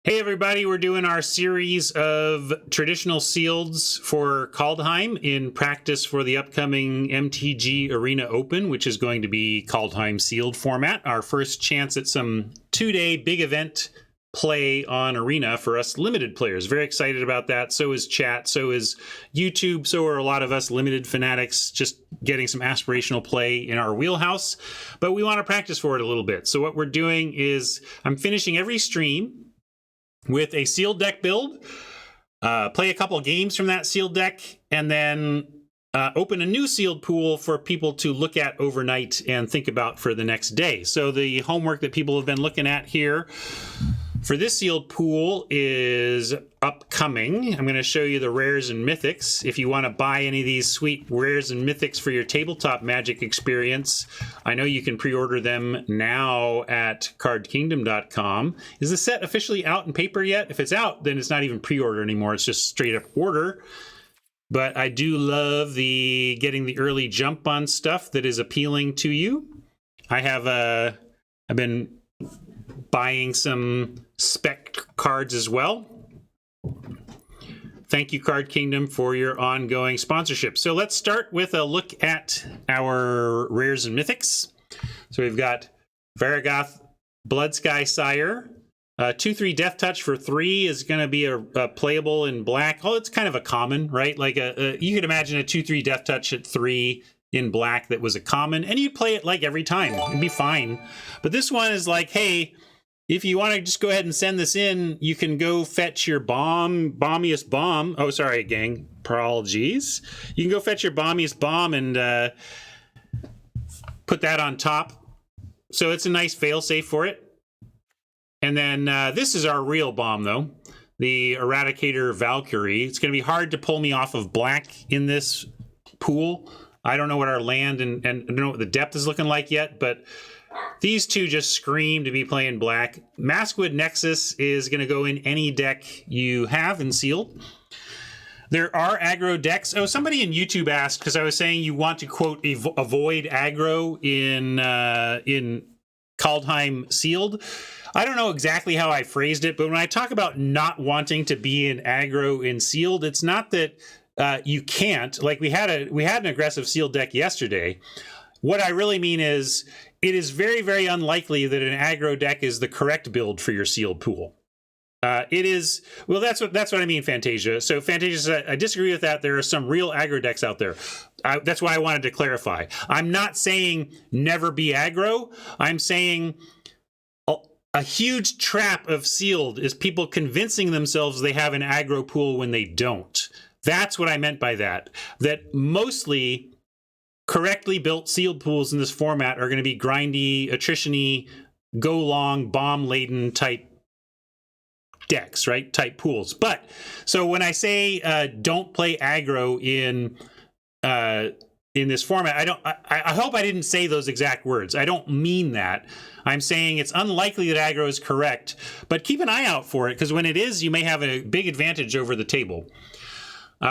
Hey everybody, we're doing our series of traditional sealeds for Kaldheim in practice for the upcoming MTGArena Open, which is going to be Kaldheim sealed format. Our first chance at some two-day big event play on Arena for us limited players. Very excited about that. So is chat, so is YouTube, so are a lot of us limited fanatics just getting some aspirational play in our wheelhouse. But we want to practice for it a little bit. So what we're doing is I'm finishing every stream with a sealed deck build, play a couple of games from that sealed deck, and then open a new sealed pool for people to look at overnight and think about for the next day. So the homework that people have been looking at here for this sealed pool is upcoming. I'm going to show you the rares and mythics. If you want to buy any of these sweet rares and mythics for your tabletop Magic experience, I know you can pre-order them now at cardkingdom.com. Is the set officially out in paper yet? If it's out, then it's not even pre-order anymore. It's just straight up order. But I do love getting the early jump on stuff that is appealing to you. I've been buying some spec cards as well. Thank you, Card Kingdom, for your ongoing sponsorship. So let's start with a look at our rares and mythics. So we've got Varragoth Bloodsky Sire. 2/3 Death Touch for 3 is going to be a playable in black. Oh, it's kind of a common, right? Like you could imagine a 2/3 Death Touch at 3 in black that was a common, and you'd play it like every time. It'd be fine. But this one is like, hey, if you want to just go ahead and send this in, you can go fetch your bombiest bomb. Oh, sorry, gang. Apologies. You can go fetch your bombiest bomb and put that on top. So it's a nice fail-safe for it. And then this is our real bomb, though. The Eradicator Valkyrie. It's going to be hard to pull me off of black in this pool. I don't know what our land and I don't know what the depth is looking like yet, but these two just scream to be playing black. Maskwood Nexus is going to go in any deck you have in sealed. There are aggro decks. Oh, somebody in YouTube asked, because I was saying you want to, quote, avoid aggro in Kaldheim sealed. I don't know exactly how I phrased it, but when I talk about not wanting to be in aggro in sealed, it's not that you can't. Like we had an aggressive sealed deck yesterday. What I really mean is it is very, very unlikely that an aggro deck is the correct build for your sealed pool. It is, well, that's what I mean, Fantasia. So Fantasia, I disagree with that. There are some real aggro decks out there. That's why I wanted to clarify. I'm not saying never be aggro. I'm saying a huge trap of sealed is people convincing themselves they have an aggro pool when they don't. That's what I meant by that. That mostly correctly built sealed pools in this format are going to be grindy, attrition-y, go long, bomb-laden type decks, right? Type pools. But so when I say don't play aggro in this format, I hope I didn't say those exact words. I don't mean that. I'm saying it's unlikely that aggro is correct, but keep an eye out for it, because when it is, you may have a big advantage over the table.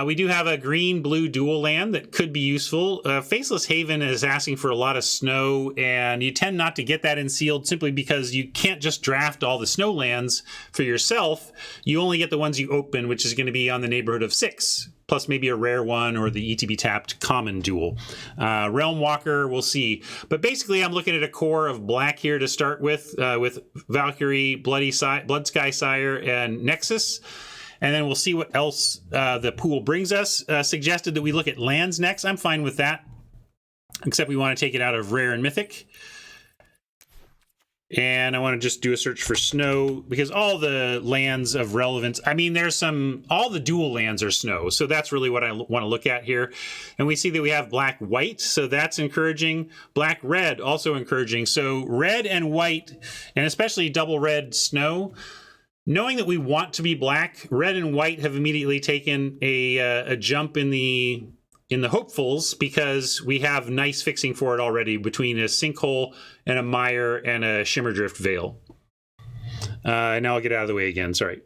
We do have a green-blue dual land that could be useful. Faceless Haven is asking for a lot of snow, and you tend not to get that in sealed simply because you can't just draft all the snow lands for yourself. You only get the ones you open, which is going to be on the neighborhood of 6, plus maybe a rare one or the ETB tapped common dual. Realm Walker, we'll see. But basically, I'm looking at a core of black here to start with Valkyrie, Bloodsky Sire, and Nexus. And then we'll see what else the pool brings us. Suggested that we look at lands next. I'm fine with that, except we want to take it out of rare and mythic. And I want to just do a search for snow, because all the lands of relevance, I mean, all the dual lands are snow. So that's really what I want to look at here. And we see that we have black-white, so that's encouraging. Black-red, also encouraging. So red and white, and especially double red snow, knowing that we want to be black, red and white have immediately taken a jump in the hopefuls, because we have nice fixing for it already between a Sinkhole and a Mire and a Shimmerdrift Veil. And now I'll get out of the way again, sorry.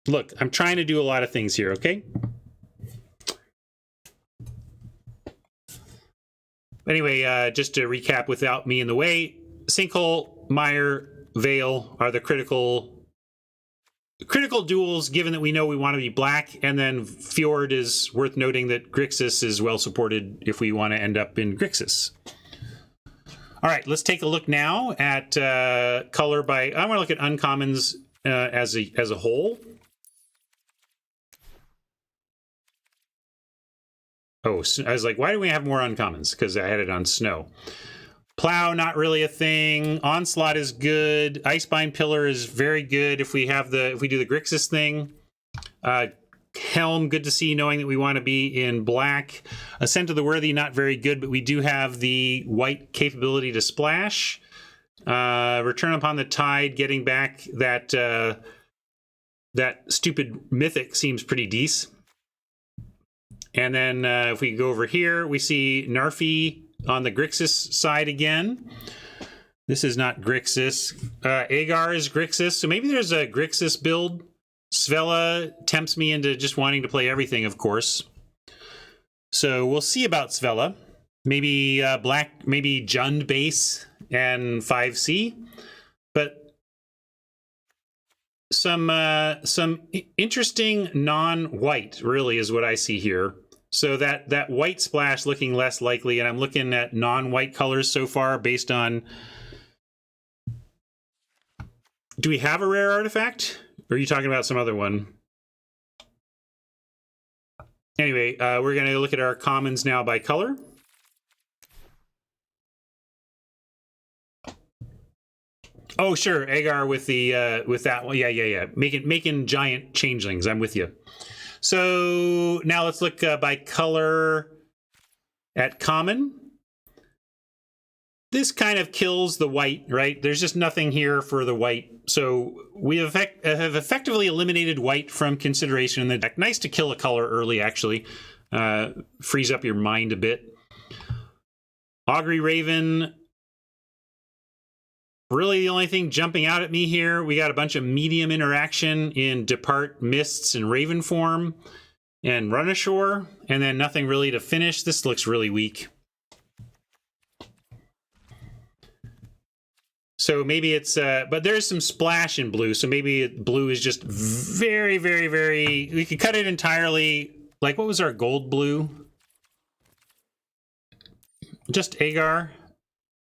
Look, I'm trying to do a lot of things here, okay? Anyway, just to recap without me in the way, Sinkhole, Mire, Veil are the critical duels, given that we know we want to be black, and then Fjord is worth noting that Grixis is well supported if we want to end up in Grixis. All right, let's take a look now at color by. I want to look at uncommons as a whole. Oh, I was like, why do we have more uncommons? Because I had it on snow. Plow, not really a thing. Onslaught is good. Icebind Pillar is very good if we do the Grixis thing. Helm, good to see, knowing that we want to be in black. Ascent of the Worthy, not very good, but we do have the white capability to splash. Return Upon the Tide, getting back that stupid Mythic seems pretty decent. And then if we go over here, we see Narfi on the Grixis side again. This is not Grixis. Agar is Grixis, so maybe there's a Grixis build. Svella tempts me into just wanting to play everything, of course. So we'll see about Svella. Maybe black, maybe Jund base and 5C. But some interesting non-white, really, is what I see here. So that white splash looking less likely, and I'm looking at non-white colors so far based on... Do we have a rare artifact? Or are you talking about some other one? Anyway, we're going to look at our commons now by color. Oh, sure, Agar with the with that one. Yeah. Making giant changelings. I'm with you. So now let's look by color at common. This kind of kills the white, right? There's just nothing here for the white. So we have effectively eliminated white from consideration in the deck. Nice to kill a color early, actually. Frees up your mind a bit. Augury Raven. Really the only thing jumping out at me here, we got a bunch of medium interaction in Depart, Mists, and Raven form, and Run Ashore, and then nothing really to finish. This looks really weak. So maybe it's, but there's some splash in blue, so maybe blue is just very, very, very, we could cut it entirely. Like, what was our gold blue? Just Agar,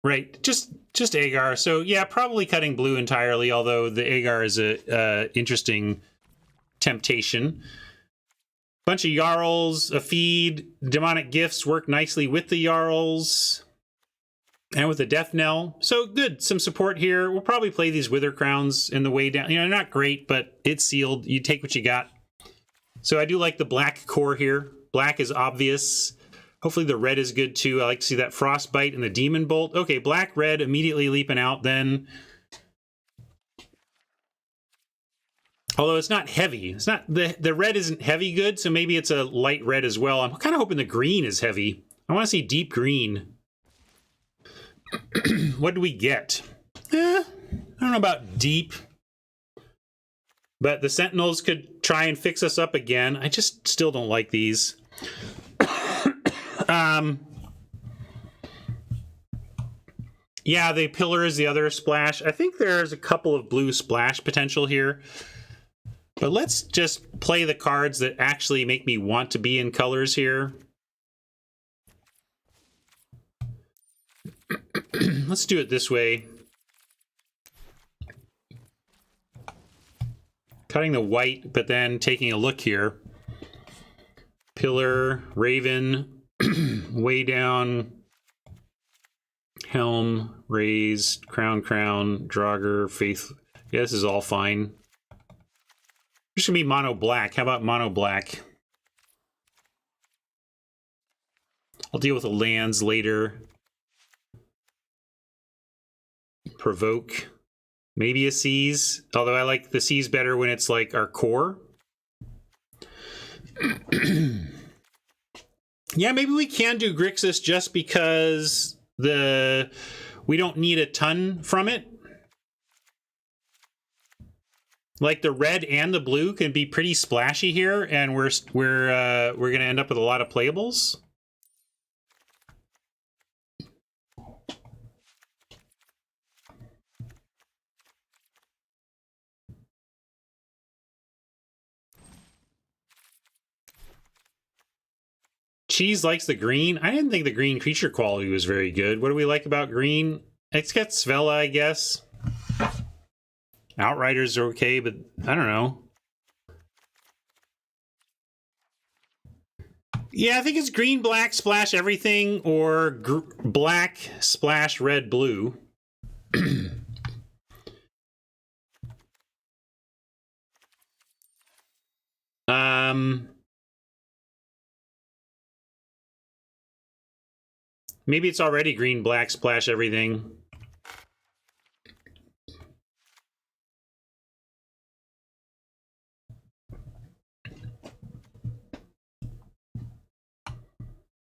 right? Just Agar. So yeah, probably cutting blue entirely, although the Agar is a interesting temptation. Bunch of Yarls, a feed, Demonic Gifts work nicely with the Yarls. And with the Death Knell. So good, some support here. We'll probably play these Wither Crowns in the way down. You know, they're not great, but it's sealed. You take what you got. So I do like the black core here. Black is obvious. Hopefully the red is good too. I like to see that Frostbite and the Demon Bolt. Okay, black, red, immediately leaping out then. Although it's not heavy. It's not, the red isn't heavy good, so maybe it's a light red as well. I'm kind of hoping the green is heavy. I want to see deep green. What do we get? I don't know about deep. But the Sentinels could try and fix us up again. I just still don't like these. Yeah, the Pillar is the other splash. I think there's a couple of blue splash potential here. But let's just play the cards that actually make me want to be in colors here. Let's do it this way. Cutting the white, but then taking a look here. Pillar, Raven, way down. Helm, Raised, Crown, Draugr, Faith. Yeah, this is all fine. This should be mono black. How about mono black? I'll deal with the lands later. Provoke. Maybe a Seize. Although I like the Seize better when it's like our core. Yeah, maybe we can do Grixis just because we don't need a ton from it. Like the red and the blue can be pretty splashy here, and we're gonna end up with a lot of playables. Cheese likes the green. I didn't think the green creature quality was very good. What do we like about green? It's got Svella, I guess. Outriders are okay, but I don't know. Yeah, I think it's green, black, splash everything, or black, splash, red, blue. Maybe it's already green, black, splash everything.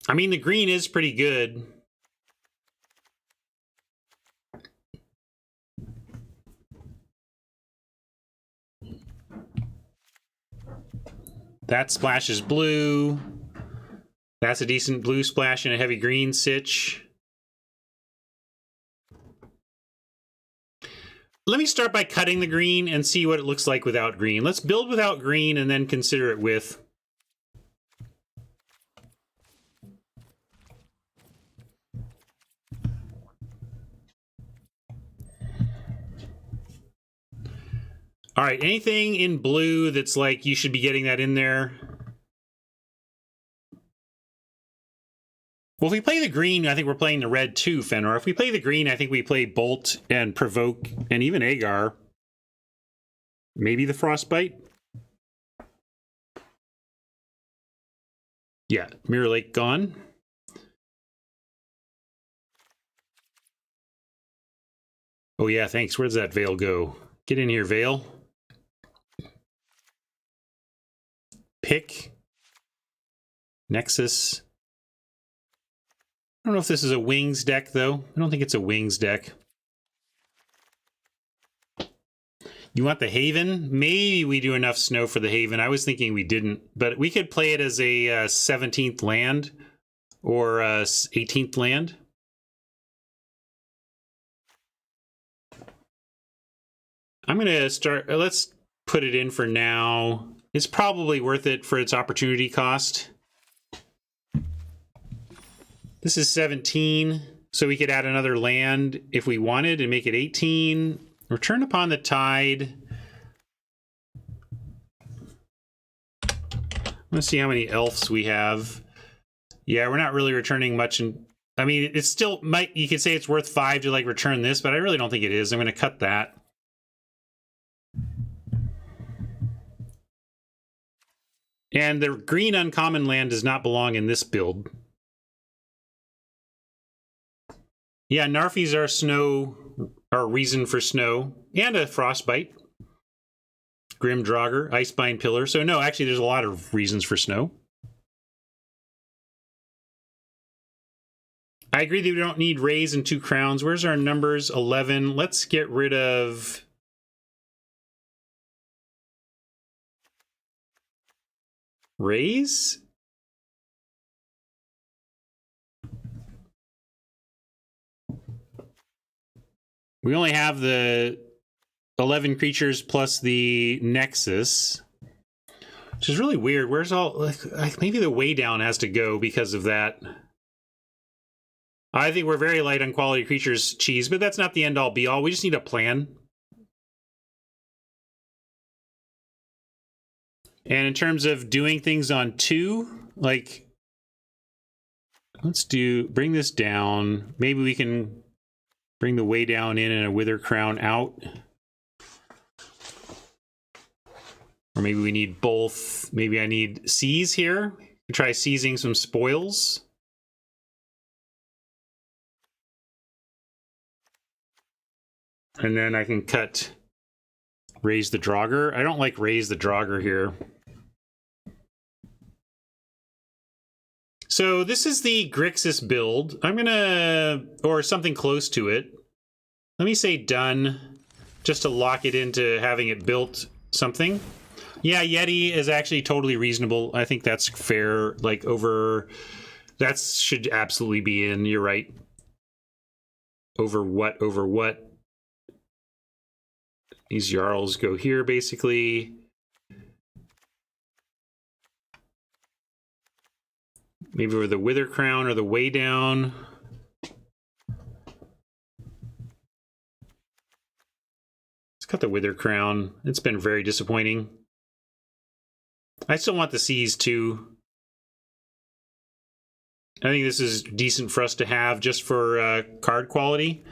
I mean, the green is pretty good. That splashes blue. That's a decent blue splash and a heavy green sitch. Let me start by cutting the green and see what it looks like without green. Let's build without green and then consider it with. All right, anything in blue that's like you should be getting that in there? Well, if we play the green, I think we're playing the red too, Fenrir. If we play the green, I think we play Bolt and Provoke and even Agar. Maybe the Frostbite? Yeah, Mirror Lake gone. Oh yeah, thanks. Where does that Veil go? Get in here, Veil. Pick. Nexus. I don't know if this is a Wings deck, though. I don't think it's a Wings deck. You want the Haven? Maybe we do enough snow for the Haven. I was thinking we didn't, but we could play it as a 17th land or a 18th land. I'm going to start, let's put it in for now. It's probably worth it for its opportunity cost. This is 17, so we could add another land if we wanted and make it 18. Return upon the tide. Let's see how many elves we have. Yeah, we're not really returning much. I mean, it's still might. You could say it's worth 5 to like return this, but I really don't think it is. I'm going to cut that. And the green uncommon land does not belong in this build. Yeah, Narfies are snow, are reason for snow, and a Frostbite. Grim Draugr, Icebind Pillar. So no, actually there's a lot of reasons for snow. I agree that we don't need Rays and 2 crowns. Where's our numbers? 11. Let's get rid of... Rays? We only have the 11 creatures plus the Nexus, which is really weird. Where's all... Like maybe the way down has to go because of that. I think we're very light on quality creatures, Cheese, but that's not the end-all be-all. We just need a plan. And in terms of doing things on 2, like... Let's bring this down. Maybe we can bring the way down in and a Wither Crown out. Or maybe we need both. Maybe I need Seize here. Try seizing some spoils. And then I can cut Raise the Draugr. I don't like Raise the Draugr here. So this is the Grixis build. I'm gonna, or something close to it. Let me say done, just to lock it into having it built something. Yeah, Yeti is actually totally reasonable. I think that's fair. Like that should absolutely be in. You're right. Over what? These Yarls go here, basically. Maybe with the Wither Crown or the Way Down. Let's cut the Wither Crown. It's been very disappointing. I still want the Seas too. I think this is decent for us to have just for card quality.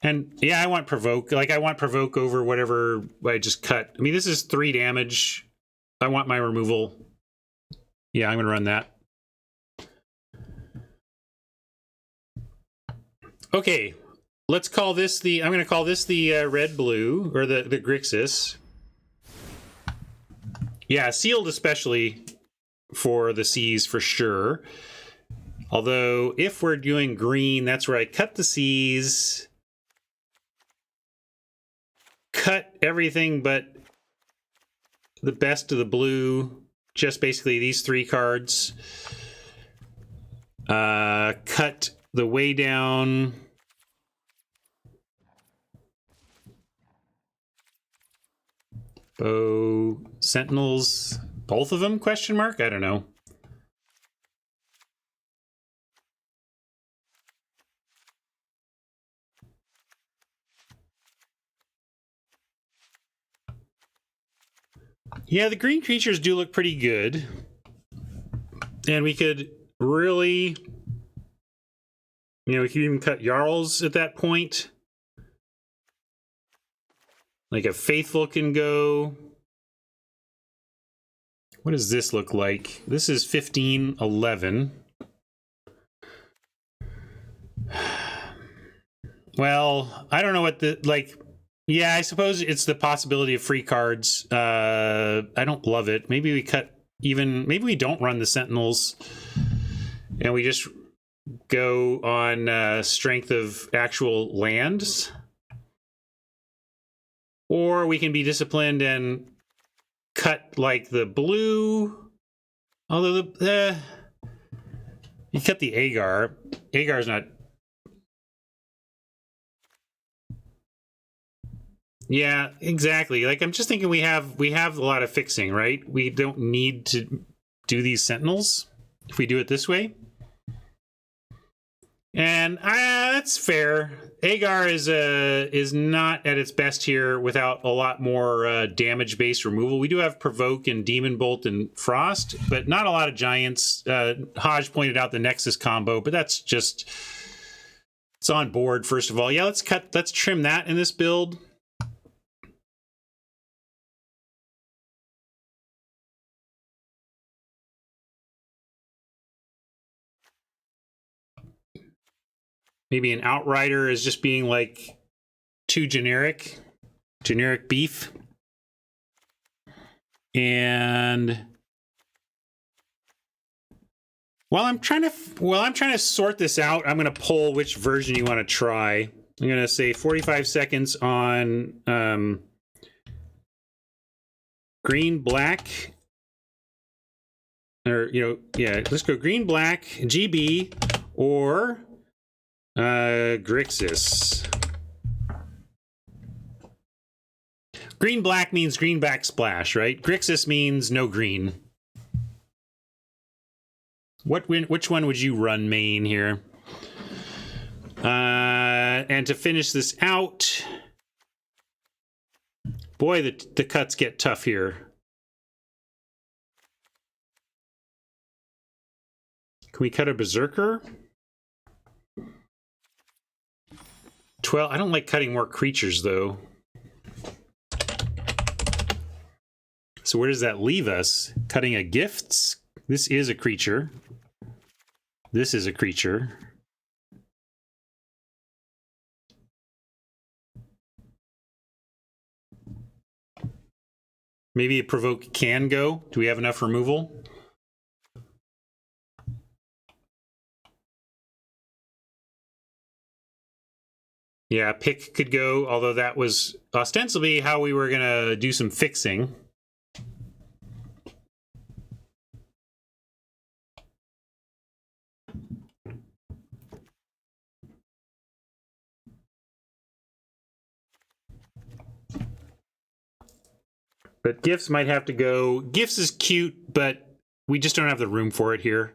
And yeah, I want Provoke. Like, I want Provoke over whatever I just cut. I mean, this is 3 damage. I want my removal. Yeah, I'm going to run that. Okay, let's call this the... I'm going to call this the red-blue, or the Grixis. Yeah, sealed especially for the Seas for sure. Although, if we're doing green, that's where I cut the Seas... cut everything but the best of the blue, just basically these 3 cards. Cut the Way Down. Bow, Sentinels, both of them, question mark? I don't know. Yeah, the green creatures do look pretty good. And we could really... You know, we could even cut Yarls at that point. Like a Faithful can go. What does this look like? This is 15-11. Well, I don't know what the... like... Yeah, I suppose it's the possibility of free cards. I don't love it. Maybe we cut even... Maybe we don't run the Sentinels. And we just go on strength of actual lands. Or we can be disciplined and cut, like, the blue. Although you cut the Agar. Agar's not... Yeah, exactly. Like, I'm just thinking we have a lot of fixing, right? We don't need to do these Sentinels if we do it this way. And that's fair. Agar is not at its best here without a lot more damage-based removal. We do have Provoke and Demon Bolt and Frost, but not a lot of giants. Hodge pointed out the Nexus combo, but that's just... It's on board, first of all. Yeah, let's trim that in this build. Maybe an Outrider is just being like too generic beef. And while I'm trying to sort this out, I'm going to poll which version you want to try. I'm going to say 45 seconds on green, black, or, you know, yeah, let's go green, black, GB, or Grixis. Green black means green backsplash, right? Grixis means no green. Which one would you run main here? And to finish this out, boy, the cuts get tough here. Can we cut a Berserker? 12. I don't like cutting more creatures, though. So where does that leave us? Cutting a Gifts? This is a creature. This is a creature. Maybe a Provoke can go. Do we have enough removal? Yeah, Pick could go, although that was ostensibly how we were going to do some fixing. But Gifts might have to go. Gifts is cute, but we just don't have the room for it here.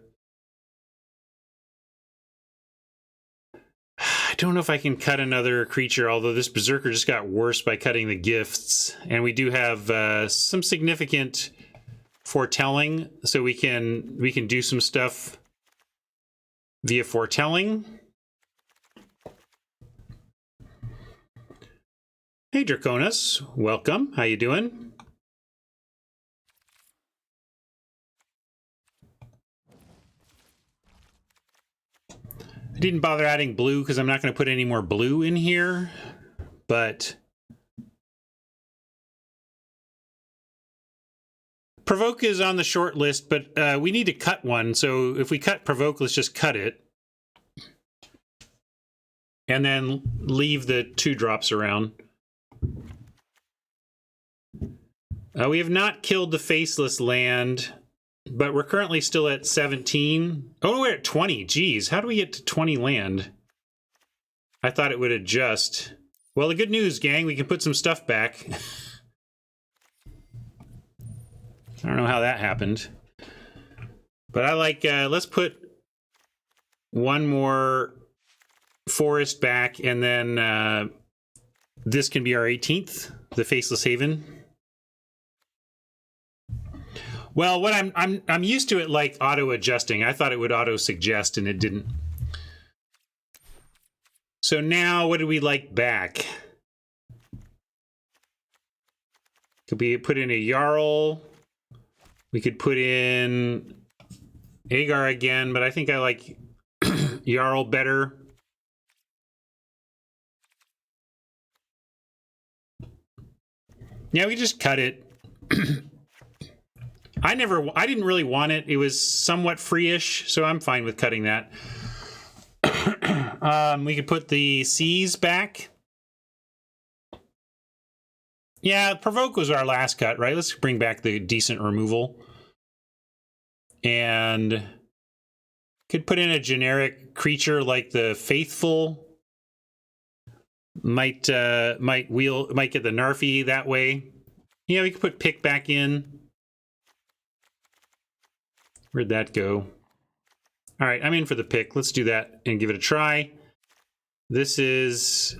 don't know if I can cut another creature, although this Berserker just got worse by cutting the gifts. And we do have some significant foretelling, so we can do some stuff via foretelling. Hey Draconis, welcome. How you doing? I didn't bother adding blue because I'm not going to put any more blue in here, but Provoke is on the short list, but we need to cut one. So if we cut Provoke, let's just cut it. And then leave the 2-drops around. We have not killed the Faceless land, but we're currently still at 17. Oh, we're at 20. Geez, how do we get to 20 land? I thought it would adjust. Well, the good news, gang, we can put some stuff back. I don't know how that happened. But I like, let's put one more forest back, and then this can be our 18th, the Faceless Haven. Well, what I'm used to it like auto adjusting. I thought it would auto suggest, and it didn't. So now, what do we like back? Could we put in a Yarl? We could put in Agar again, but I think I like Yarl better. Yeah, we just cut it. I didn't really want it. It was somewhat free-ish, so I'm fine with cutting that. We could put the Seas back. Yeah, Provoke was our last cut, right? Let's bring back the decent removal. And could put in a generic creature like the Faithful. Might get the Narfi that way. Yeah, we could put Pick back in. Where'd that go? All right, I'm in for the Pick. Let's do that and give it a try. This is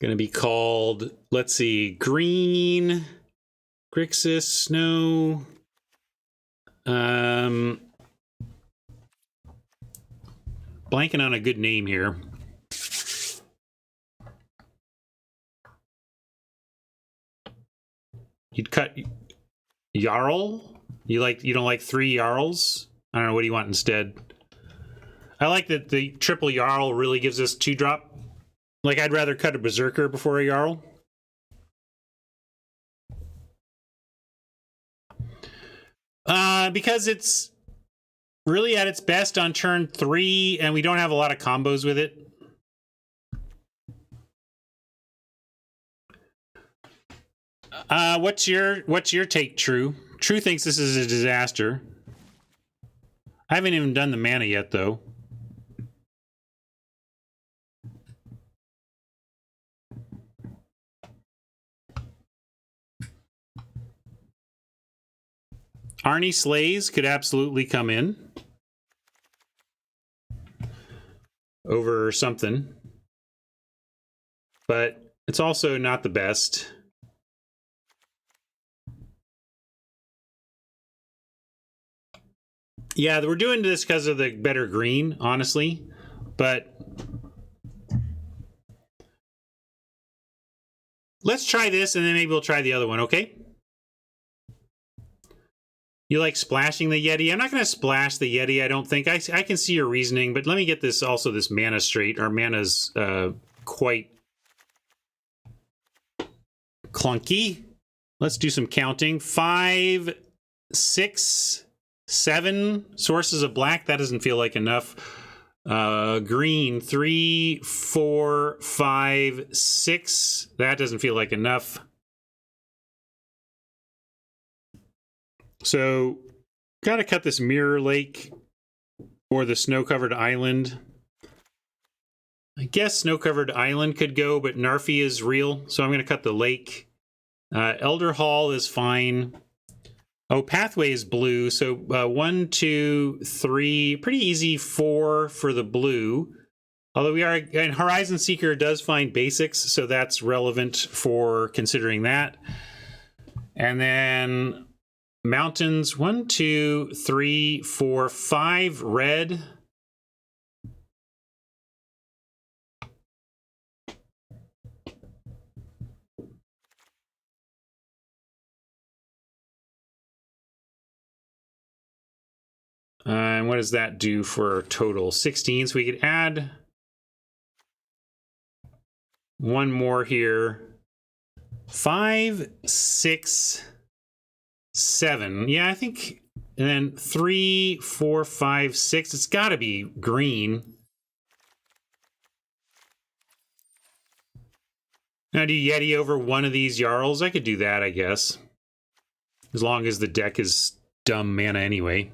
going to be called, let's see, Green, Grixis, Snow. Blanking on a good name here. You'd cut Yarl? You don't like 3 Yarls? I don't know, what do you want instead? I like that the triple Yarl really gives us 2-drop. Like, I'd rather cut a Berserker before a Yarl. Because it's really at its best on turn 3, and we don't have a lot of combos with it. What's your take, True? True thinks this is a disaster. I haven't even done the mana yet, though. Arnie Slays could absolutely come in over something, but it's also not the best. Yeah, we're doing this because of the better green, honestly, but let's try this and then maybe we'll try the other one, okay? You like splashing the Yeti? I'm not going to splash the Yeti, I don't think. I can see your reasoning, but let me get this mana straight. Our mana's quite clunky. Let's do some counting. 5, 6, 7 sources of black. That doesn't feel like enough. Green, 3, 4, 5, 6. That doesn't feel like enough. So, gotta cut this Mirror Lake or the Snow-Covered Island. I guess Snow-Covered Island could go, but Narfi is real, so I'm gonna cut the lake. Elder Hall is fine. Oh, pathway is blue. So 1, 2, 3, pretty easy. 4 for the blue. Although we are, and Horizon Seeker does find basics, so that's relevant for considering that. And then mountains, 1, 2, 3, 4, 5 red. And what does that do for total? 16. So we could add one more here. 5, 6, 7. Yeah, I think. And then 3, 4, 5, 6. It's got to be green. Now, do Yeti over one of these Yarls? I could do that, I guess. As long as the deck is dumb mana anyway.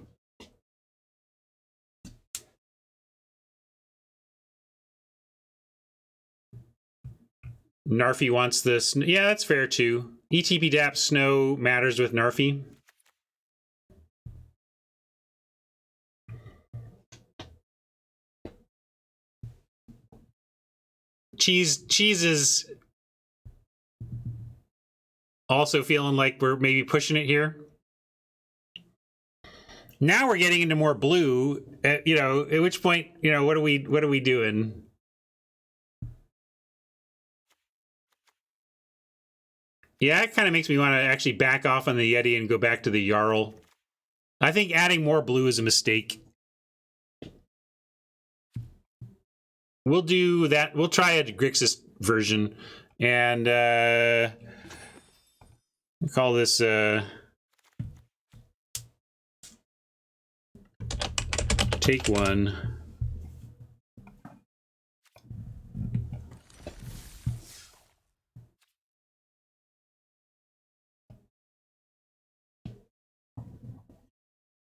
Narfi wants this. Yeah, that's fair too. ETP DAP Snow matters with Narfi. Cheese is also feeling like we're maybe pushing it here. Now we're getting into more blue. At which point, what are we doing? Yeah, it kind of makes me want to actually back off on the Yeti and go back to the Yarl. I think adding more blue is a mistake. We'll do that. We'll try a Grixis version. And we'll call this take one.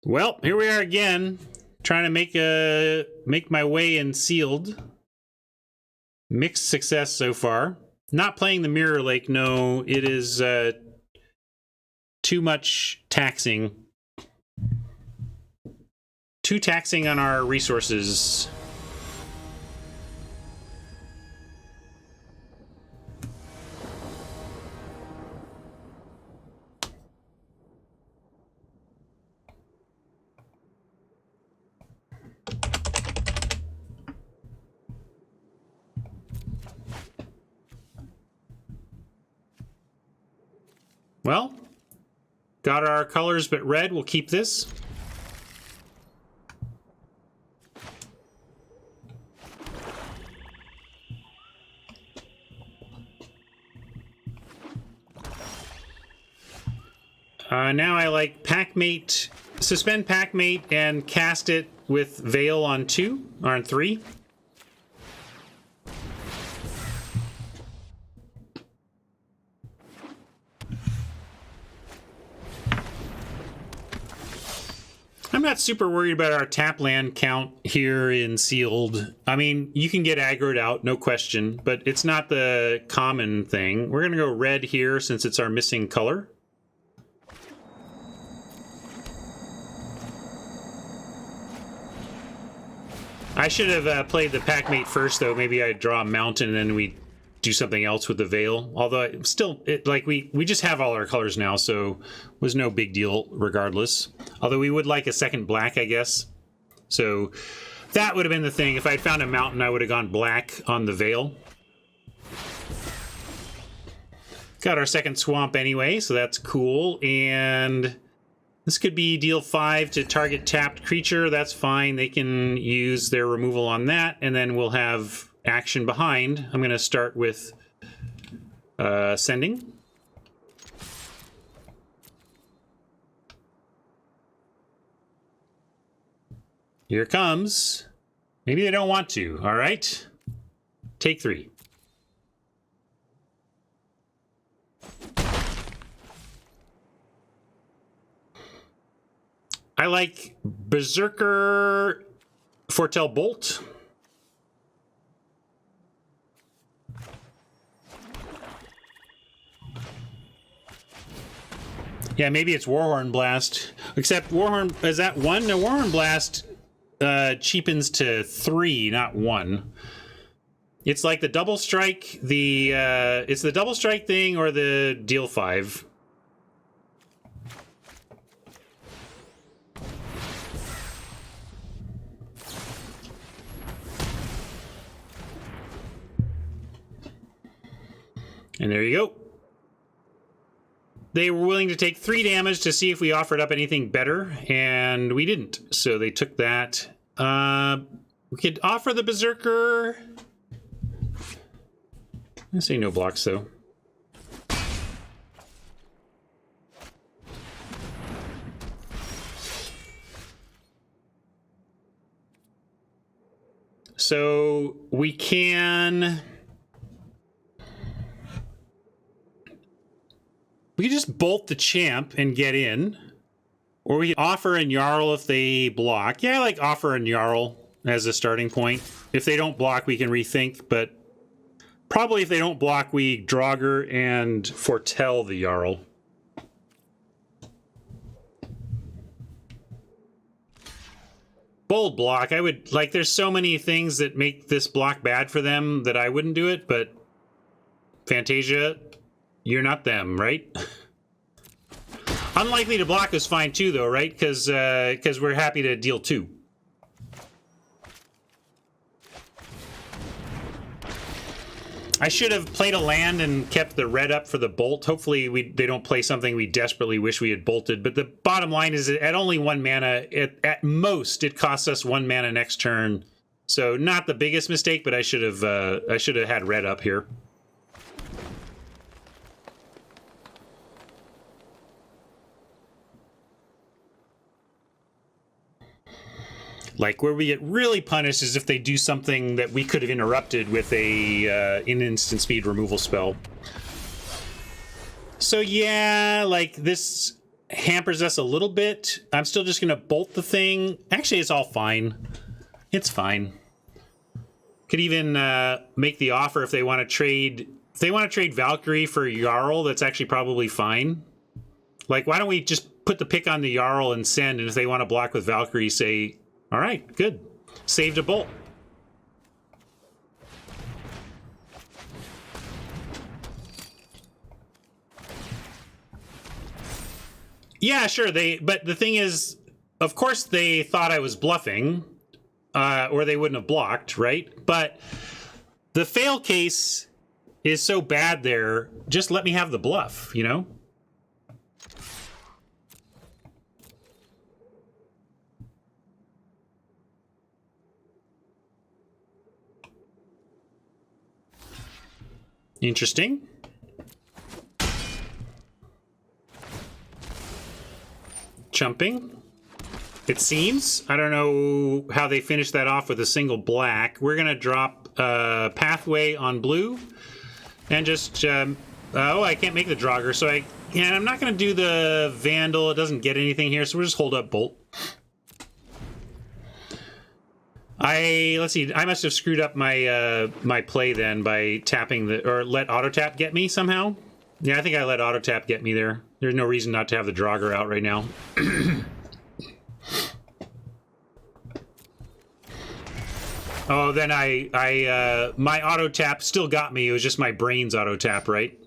Well, here we are again, trying to make my way in sealed. Mixed success so far. Not playing the Mirror Lake, no. It is too much taxing. Too taxing on our resources. Well, got our colors, but red, we'll keep this. Now I like Packmate, suspend Packmate and cast it with Veil on 2, or on 3. I'm not super worried about our tap land count here in sealed. I mean, you can get aggroed out, no question, but it's not the common thing. We're going to go red here since it's our missing color. I should have played the Packmate first, though. Maybe I'd draw a mountain and then we do something else with the Veil. Although, still, we just have all our colors now, so it was no big deal regardless. Although we would like a second black, I guess. So that would have been the thing. If I'd found a mountain, I would have gone black on the Veil. Got our second swamp anyway, so that's cool. And this could be deal 5 to target tapped creature. That's fine. They can use their removal on that, and then we'll have action behind. I'm going to start with sending. Here it comes. Maybe they don't want to. All right. Take 3. I like Berserker Foretell Bolt. Yeah, maybe it's Warhorn Blast. Except Warhorn, is that 1? No, Warhorn Blast cheapens to 3, not 1. It's like the double strike, it's the double strike thing or the deal 5. And there you go. They were willing to take 3 damage to see if we offered up anything better, and we didn't. So they took that. We could offer the Berserker. I say no blocks, though. So we can... We could just bolt the champ and get in. Or we can offer and Yarl if they block. Yeah, I like offer and Yarl as a starting point. If they don't block, we can rethink, but probably if they don't block, we Draugr and foretell the Yarl. Bold block. I would, like, there's so many things that make this block bad for them that I wouldn't do it, but Fantasia, you're not them, right? Unlikely to block is fine too, though, right? Because we're happy to deal 2. I should have played a land and kept the red up for the bolt. Hopefully they don't play something we desperately wish we had bolted. But the bottom line is at only 1 mana, at most it costs us 1 mana next turn. So not the biggest mistake, but I should have had red up here. Like, where we get really punished is if they do something that we could have interrupted with an instant speed removal spell. So yeah, like, this hampers us a little bit. I'm still just gonna bolt the thing. Actually, it's all fine. It's fine. Could even make the offer if they want to trade. If they want to trade Valkyrie for Yarl, that's actually probably fine. Like, why don't we just put the pick on the Yarl and send, and if they want to block with Valkyrie, say, all right, good. Saved a bolt. Yeah, sure. But the thing is, of course, they thought I was bluffing, or they wouldn't have blocked, right? But the fail case is so bad there. Just let me have the bluff, you know? Interesting. Jumping. It seems. I don't know how they finished that off with a single black. We're going to drop Pathway on blue. And just... oh, I can't make the Draugr, so I'm not going to do the Vandal. It doesn't get anything here, so we'll just hold up Bolt. Let's see, I must have screwed up my my play then by tapping or let auto tap get me somehow. Yeah, I think I let auto tap get me there. There's no reason not to have the Draugr out right now. Oh, then my auto tap still got me. It was just my brain's auto tap, right?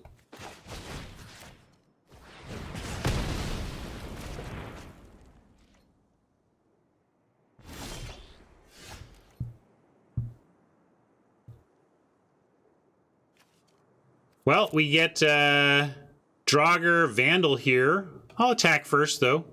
Well, we get Draugr Vandal here. I'll attack first, though.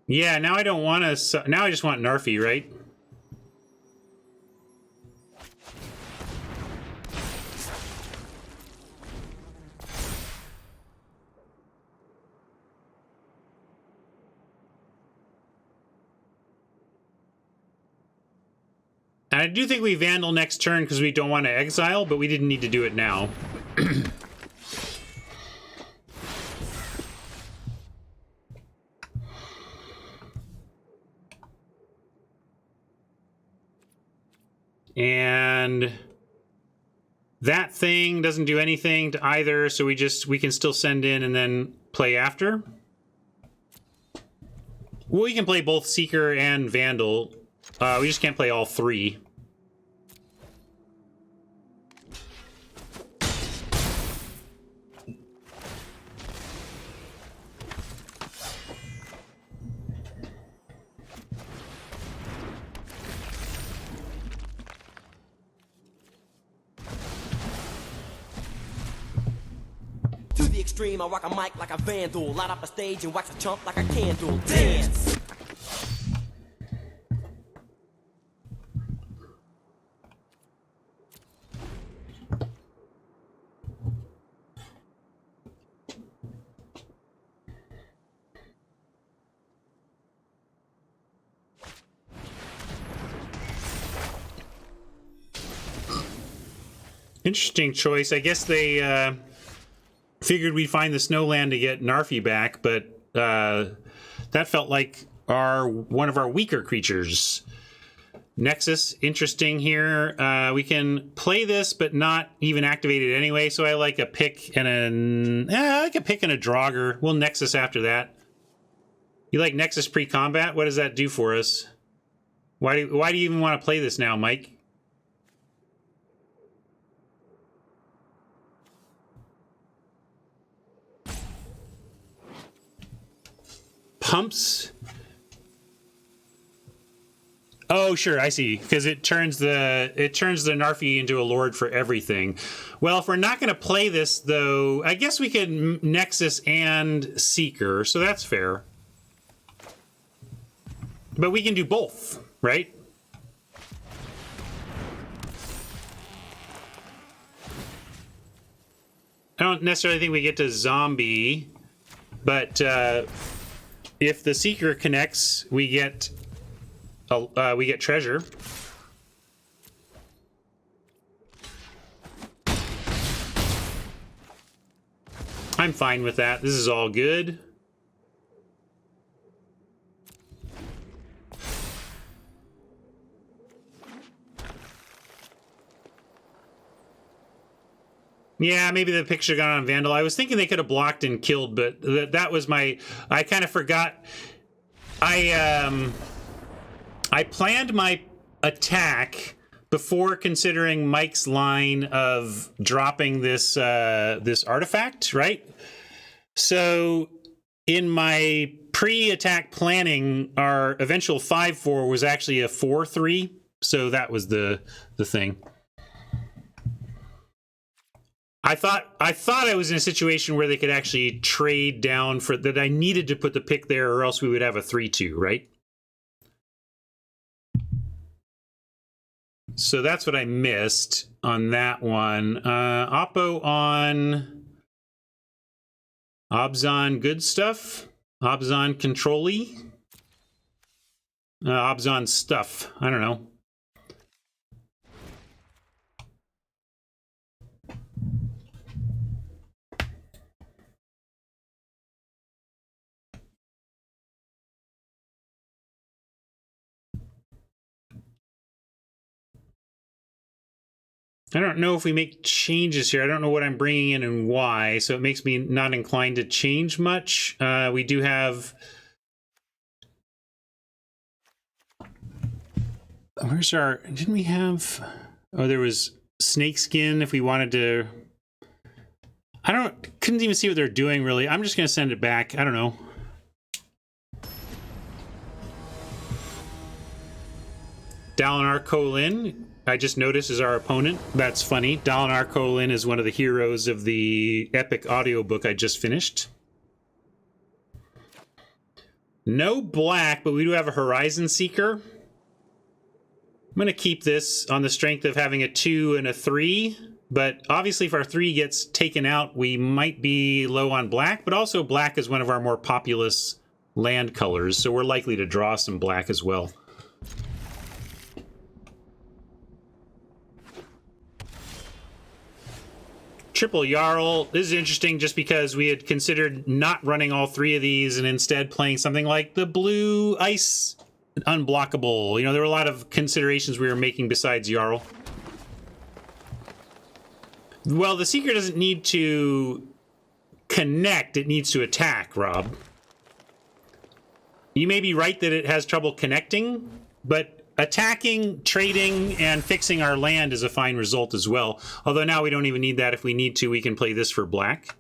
Yeah, now I don't want to... Now I just want Narfi, right? And I do think we Vandal next turn because we don't want to exile, but we didn't need to do it now. And that thing doesn't do anything to either, so we can still send in and then play after. Well, we can play both Seeker and Vandal. We just can't play all three. Extreme, I rock a mic like a vandal, light up a stage and wax a chump like a candle. Dance! Interesting choice. I guess they figured we'd find the Snowland to get Narfi back, but that felt like one of our weaker creatures. Nexus, interesting here. We can play this, but not even activate it anyway. So I like a pick and a Draugr. We'll Nexus after that. You like Nexus pre-combat? What does that do for us? Why do you even want to play this now, Mike? Pumps. Oh, sure, I see. Because it turns the Narfi into a lord for everything. Well, if we're not going to play this, though, I guess we could Nexus and Seeker, so that's fair. But we can do both, right? I don't necessarily think we get to Zombie, but if the Seeker connects, we get treasure. I'm fine with that. This is all good. Yeah, maybe the picture got on Vandal. I was thinking they could have blocked and killed, but that was my... I kind of forgot. I planned my attack before considering Mike's line of dropping this artifact, right? So in my pre-attack planning, our eventual 5/4 was actually a 4/3. So that was the thing. I thought I was in a situation where they could actually trade down for that. I needed to put the pick there, or else we would have a 3/2, right? So that's what I missed on that one. Oppo on Obzon good stuff. Obzon control-y. Obzon stuff. I don't know. I don't know if we make changes here. I don't know what I'm bringing in and why, so it makes me not inclined to change much. We do have... Where's our... Didn't we have... Oh, there was Snakeskin if we wanted to... Couldn't even see what they're doing, really. I'm just going to send it back. I don't know. Dalinar Kholin, I just noticed, is our opponent. That's funny. Dalinar Kholin is one of the heroes of the epic audiobook I just finished. No black, but we do have a Horizon Seeker. I'm going to keep this on the strength of having a 2 and a 3. But obviously if our 3 gets taken out, we might be low on black. But also black is one of our more populous land colors, so we're likely to draw some black as well. triple Yarl. This is interesting just because we had considered not running all three of these and instead playing something like the blue ice unblockable. You know, there were a lot of considerations we were making besides Yarl. Well, the Seeker doesn't need to connect, it needs to attack, Rob. You may be right that it has trouble connecting, but attacking, trading, and fixing our land is a fine result as well. Although now we don't even need that. If we need to, we can play this for black.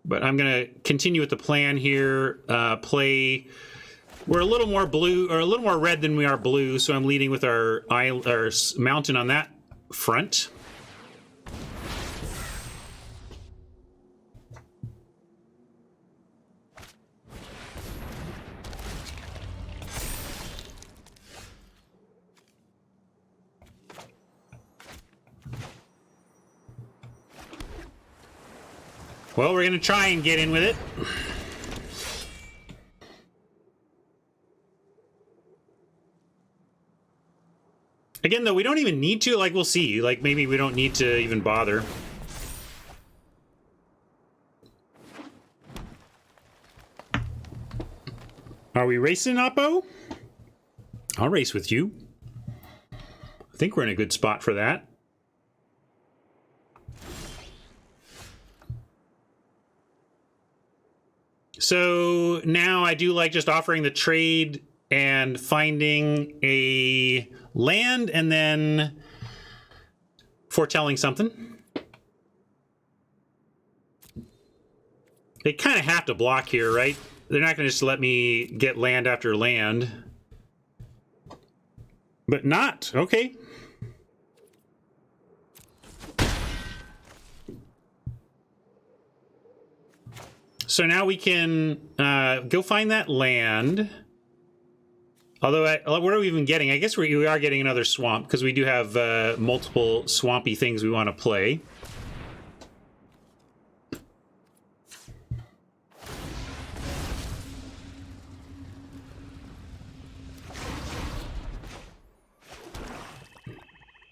But I'm going to continue with the plan here. We're a little more blue, or a little more red than we are blue, so I'm leading with our mountain on that front. Well, we're going to try and get in with it. Again, though, we don't even need to. Like, we'll see. Like, maybe we don't need to even bother. Are we racing, Oppo? I'll race with you. I think we're in a good spot for that. So now I do like just offering the trade and finding a land and then foretelling something. They kind of have to block here, right? They're not going to just let me get land after land. But not. Okay. So now we can go find that land. Although, what are we even getting? I guess we are getting another swamp because we do have multiple swampy things we want to play.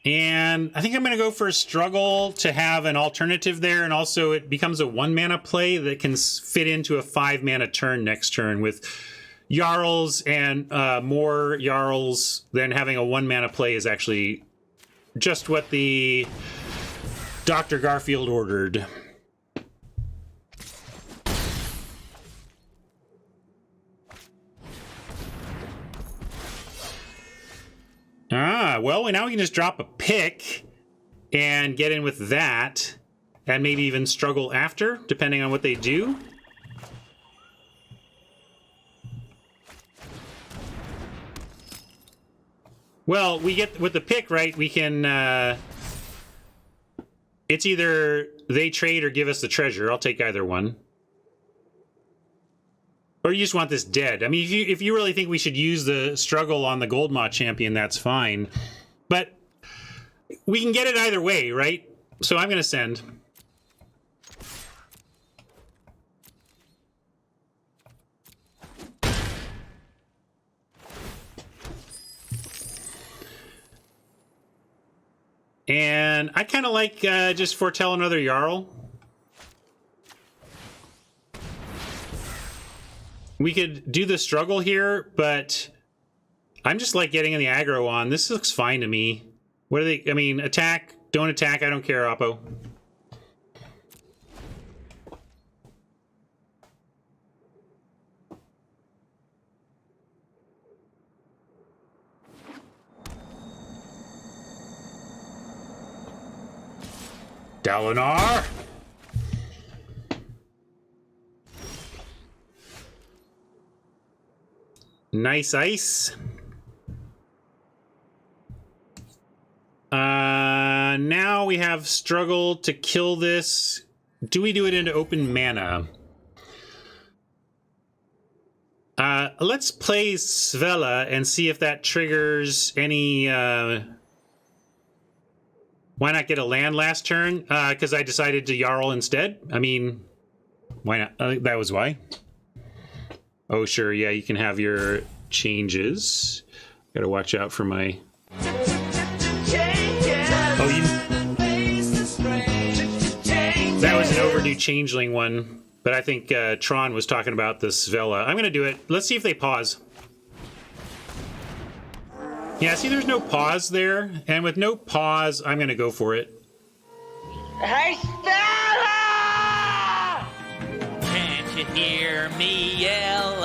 And I think I'm going to go for a struggle to have an alternative there. And also it becomes a 1 mana play that can fit into a 5 mana turn next turn with Yarls, and more Yarls than having a 1 mana play is actually just what the Dr. Garfield ordered. Well, now we can just drop a pick and get in with that, and maybe even struggle after, depending on what they do. Well, we get with the pick, right? We can. It's either they trade or give us the treasure. I'll take either one. Or you just want this dead. I mean, if you really think we should use the struggle on the Goldmaw champion, that's fine. But we can get it either way, right? So I'm going to send. And I kind of like just foretell another Yarl. We could do the struggle here, but I'm just like getting in the aggro on. This looks fine to me. What are they? I mean, attack, don't attack. I don't care, Oppo. Dalinar! Nice ice. Now we have struggle to kill this. Do we do it into open mana? Let's play Svella and see if that triggers any... Why not get a land last turn? Because I decided to Yarl instead. I mean, why not? I think that was why. Oh, sure. Yeah, you can have your changes. Gotta watch out for my... Oh, you... changeling one, but I think Tron was talking about the Svella. I'm going to do it. Let's see if they pause. Yeah, see, there's no pause there, and with no pause, I'm going to go for it. Hey, Stella! Can't you hear me yell?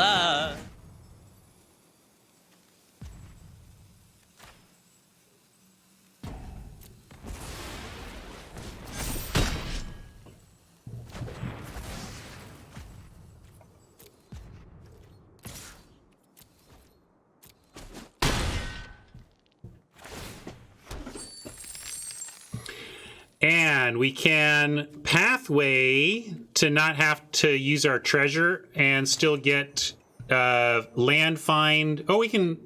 And we can pathway to not have to use our treasure and still get land find. Oh, we can.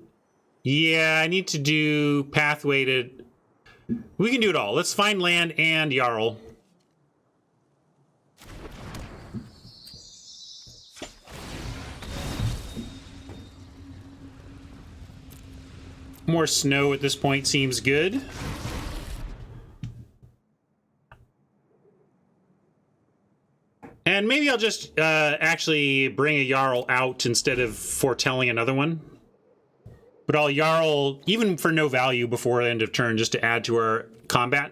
Yeah, I need to do pathway to. We can do it all. Let's find land and Yarl. More snow at this point seems good. And maybe I'll just actually bring a Yarl out instead of foretelling another one. But I'll Yarl, even for no value before the end of turn, just to add to our combat.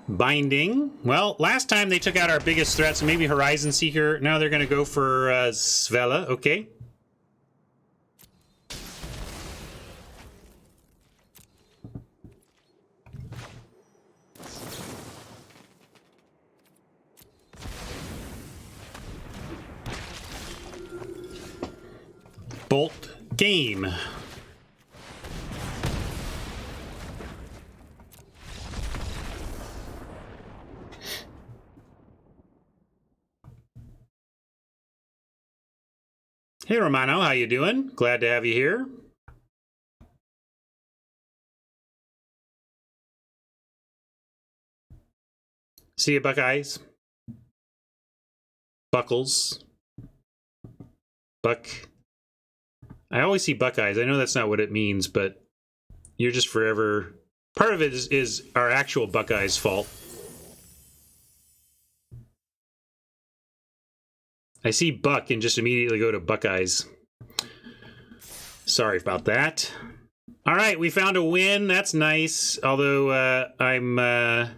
Binding. Well, last time they took out our biggest threat, so maybe Horizon Seeker. Now they're going to go for Svella. Okay. Bolt game. Hey Romano, how you doing? Glad to have you here. See you, Buckeyes. Buckles. Buck. I always see Buckeyes. I know that's not what it means, but you're just forever... Part of it is our actual Buckeyes' fault. I see Buck and just immediately go to Buckeyes. Sorry about that. All right, we found a win. That's nice. Although I'm... Oh,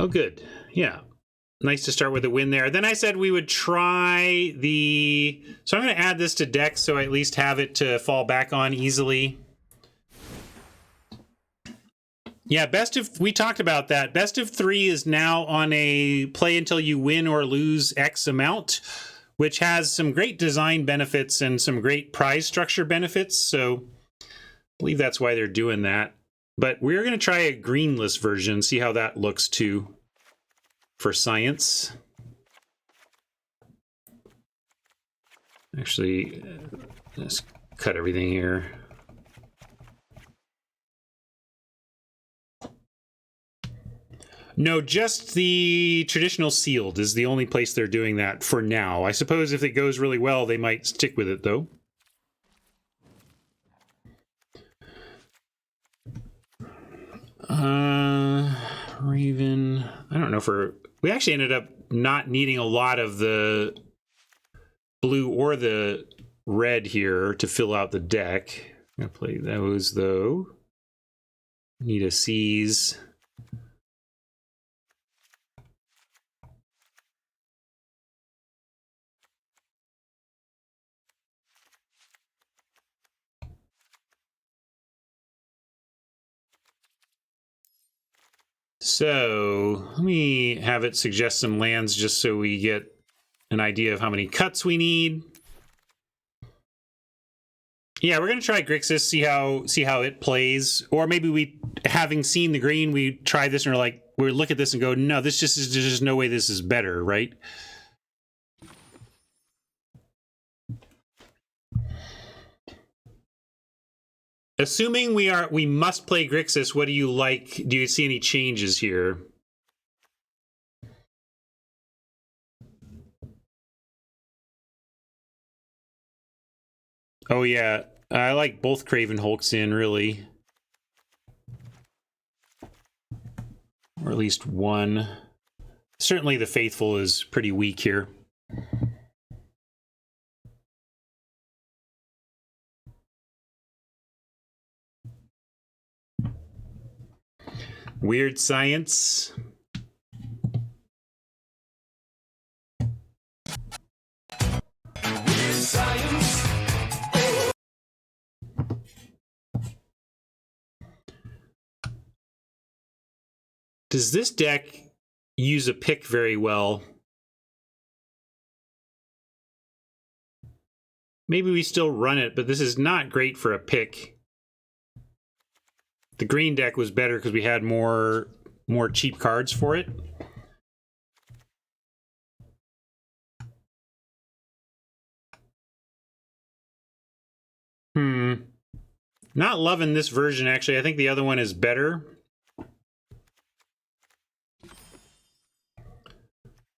good. Yeah. Nice to start with a win there. Then I said we would try the... So I'm going to add this to deck so I at least have it to fall back on easily. Yeah, best of... We talked about that. Best of 3 is now on a play until you win or lose X amount, which has some great design benefits and some great prize structure benefits. So I believe that's why they're doing that. But we're going to try a greenless version, see how that looks too. For science. Actually, let's cut everything here. No, just the traditional sealed is the only place they're doing that for now. I suppose if it goes really well, they might stick with it, though. Raven. I don't know if we actually ended up not needing a lot of the blue or the red here to fill out the deck. I'm going to play those, though. Need a seize. So let me have it suggest some lands just so we get an idea of how many cuts we need. Yeah, we're gonna try Grixis, see how it plays, or maybe we, having seen the green, we try this and we look at this and go, no, this just is there's just no way this is better, right? Assuming we must play Grixis, what do you like? Do you see any changes here? Oh yeah, I like both Craven Hulks in, really. or at least one. Certainly the Faithful is pretty weak here. Weird Science. Does this deck use a pick very well? Maybe we still run it, but this is not great for a pick. The green deck was better because we had more cheap cards for it. Not loving this version, actually. I think the other one is better.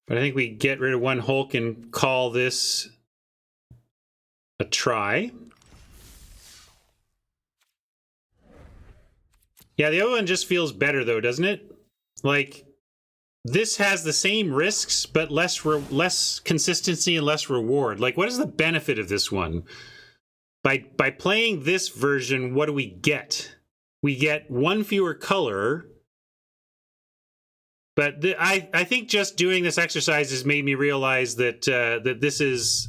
But I think we get rid of one Hulk and call this a try. Yeah, the other one just feels better, though, doesn't it? Like, this has the same risks, but less consistency and less reward. Like, what is the benefit of this one? By playing this version, what do we get? We get one fewer color. But I think just doing this exercise has made me realize that that this is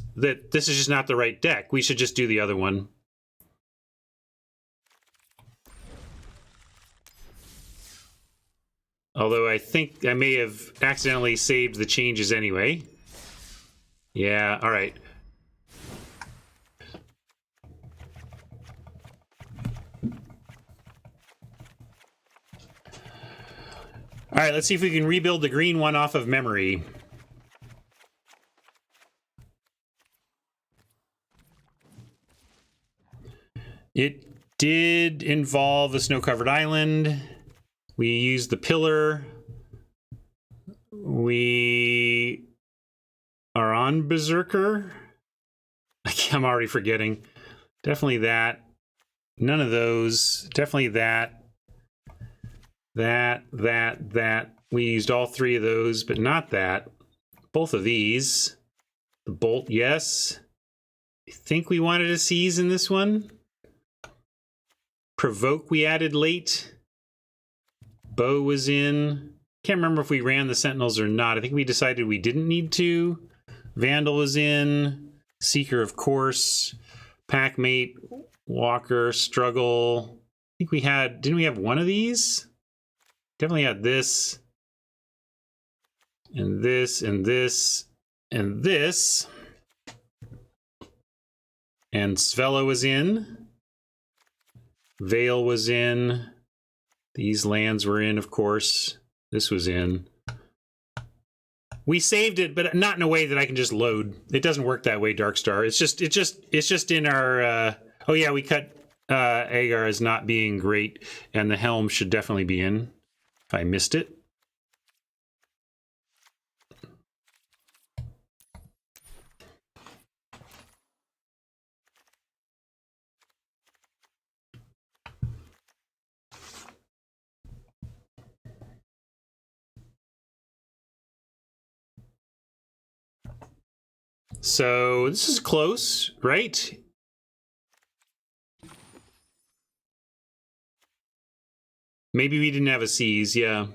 just not the right deck. We should just do the other one. Although I think I may have accidentally saved the changes anyway. Yeah, all right. All right, let's see if we can rebuild the green one off of memory. It did involve a snow-covered island. We used the pillar. We are on Berserker. I'm already forgetting. Definitely that. None of those. Definitely that. That. We used all three of those, but not that. Both of these. The bolt, yes. I think we wanted a seize in this one. Provoke we added late. Bow was in. Can't remember if we ran the Sentinels or not. I think we decided we didn't need to. Vandal was in. Seeker, of course. Packmate, Walker, Struggle. I think we had, didn't we have one of these? Definitely had this. And this, and this, and this. And Svella was in. Veil was in. These lands were in, of course. This was in. We saved it, but not in a way that I can just load. It doesn't work that way, Darkstar. It's just in our. Oh yeah, we cut Agar as not being great, and the Helm should definitely be in. If I missed it. So this is close, right? Maybe we didn't have a seize, yeah.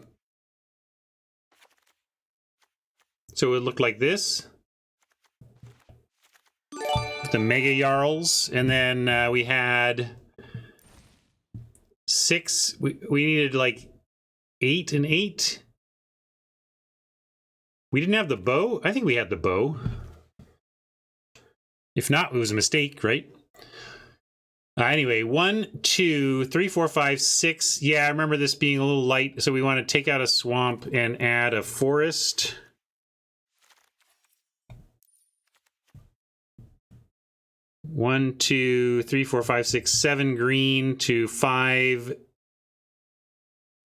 So it would look like this. The Mega Yarls, and then we had 6. We needed like 8 and 8. We didn't have the bow? I think we had the bow. If not, it was a mistake, right? Anyway, 1, 2, 3, 4, 5, 6. Yeah, I remember this being a little light, so we want to take out a swamp and add a forest. One, 2, 3, 4, 5, 6, 7 green to 5,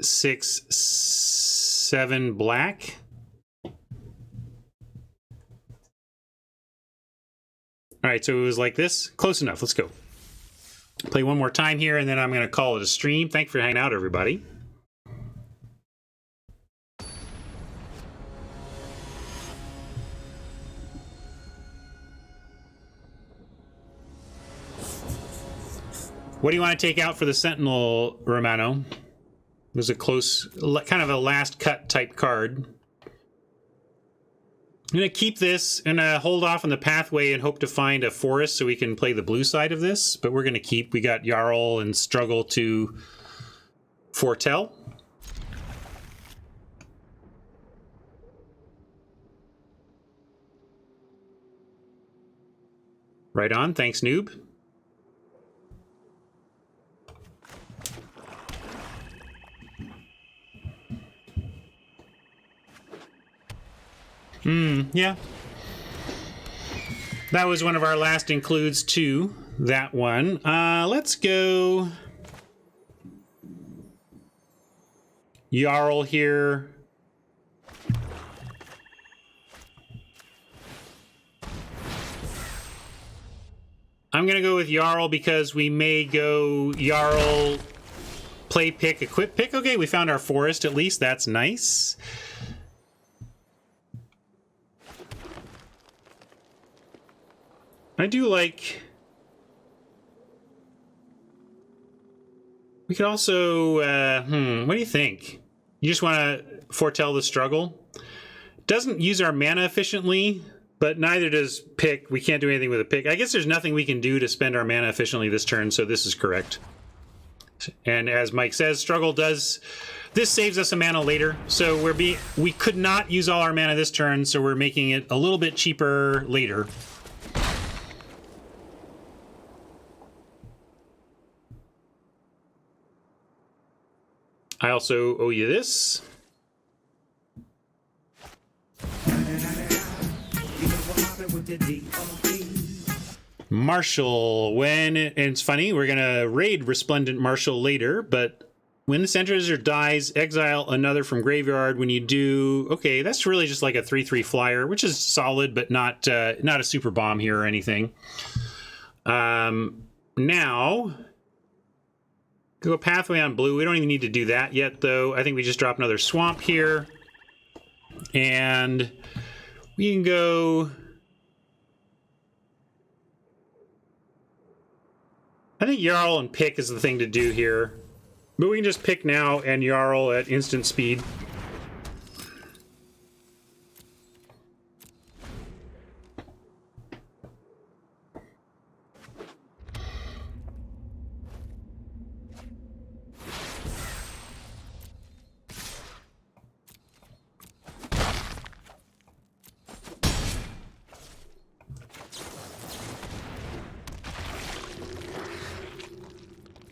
6, 7 black. All right, so it was like this. Close enough. Let's go. Play one more time here, and then I'm going to call it a stream. Thanks for hanging out, everybody. What do you want to take out for the Sentinel, Romano? It was a close, kind of a last cut type card. I'm going to keep this and hold off on the pathway and hope to find a forest so we can play the blue side of this. But we're going to keep. We got Yarl and Struggle to foretell. Right on. Thanks, noob. Yeah. That was one of our last includes too, that one. Let's go Yarl here. I'm going to go with Yarl because we may go Yarl, play pick, equip pick. Okay, we found our forest at least. That's nice. I do like... We could also... what do you think? You just want to foretell the struggle? Doesn't use our mana efficiently, but neither does pick. We can't do anything with a pick. I guess there's nothing we can do to spend our mana efficiently this turn, so this is correct. And as Mike says, struggle does... This saves us a mana later, so we could not use all our mana this turn, so we're making it a little bit cheaper later. I also owe you this. Marshall, and it's funny, we're gonna raid Resplendent Marshall later, but when this enters or dies, exile another from graveyard. When you do, okay, that's really just like a 3/3 flyer, which is solid, but not a super bomb here or anything. Now, go pathway on blue. We don't even need to do that yet, though. I think we just drop another swamp here. And we can go... I think Yarl and pick is the thing to do here. But we can just pick now and Yarl at instant speed.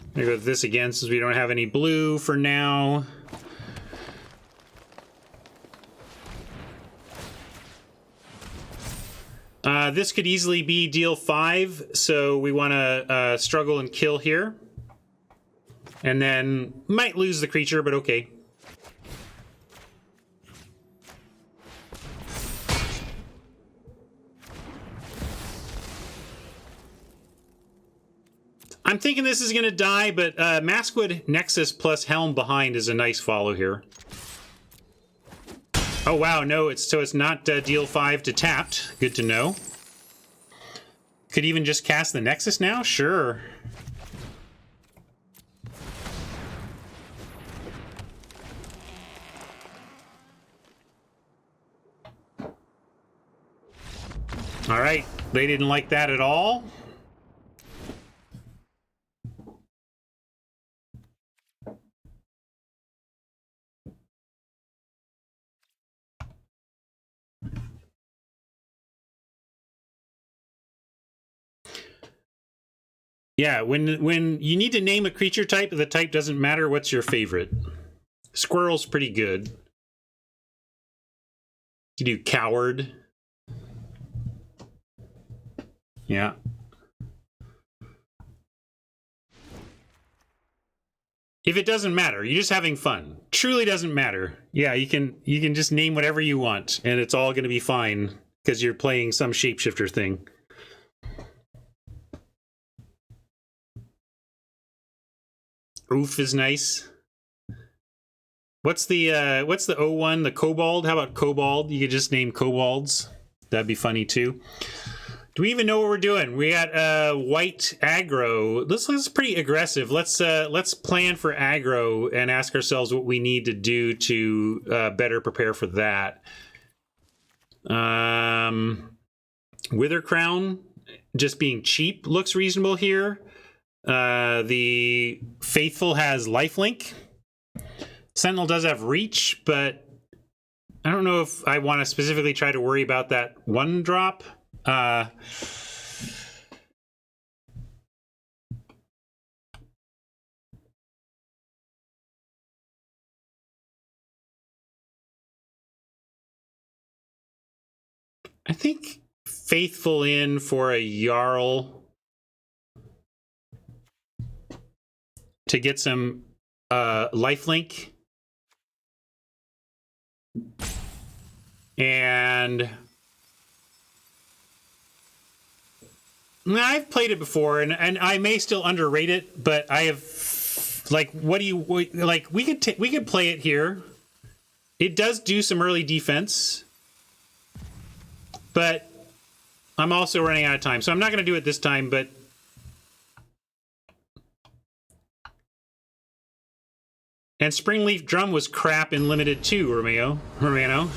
I'm gonna go with this again since we don't have any blue for now. This could easily be deal 5, so we want to struggle and kill here. And then might lose the creature, but okay. I'm thinking this is going to die, but Maskwood Nexus plus Helm behind is a nice follow here. Oh wow, no, it's not deal 5 to tapped. Good to know. Could even just cast the Nexus now? Sure. All right, they didn't like that at all. Yeah, when you need to name a creature type, the type doesn't matter. What's your favorite? Squirrel's pretty good. You do coward. Yeah. If it doesn't matter, you're just having fun. Truly doesn't matter. Yeah, you can just name whatever you want, and it's all going to be fine because you're playing some shapeshifter thing. Oof is nice. What's the O1? The Kobold? How about Kobold? You could just name Kobolds. That'd be funny too. Do we even know what we're doing? We got white aggro. This looks pretty aggressive. Let's plan for aggro and ask ourselves what we need to do to better prepare for that. Wither Crown just being cheap looks reasonable here. The Faithful has lifelink. Sentinel does have reach, but I don't know if I want to specifically try to worry about that one drop. I think Faithful in for a Yarl to get some lifelink. And I've played it before, and I may still underrate it, but I have, like, what do you, like, we could play it here. It does do some early defense, but I'm also running out of time, so I'm not going to do it this time, but and Springleaf Drum was crap in Limited too, Romano.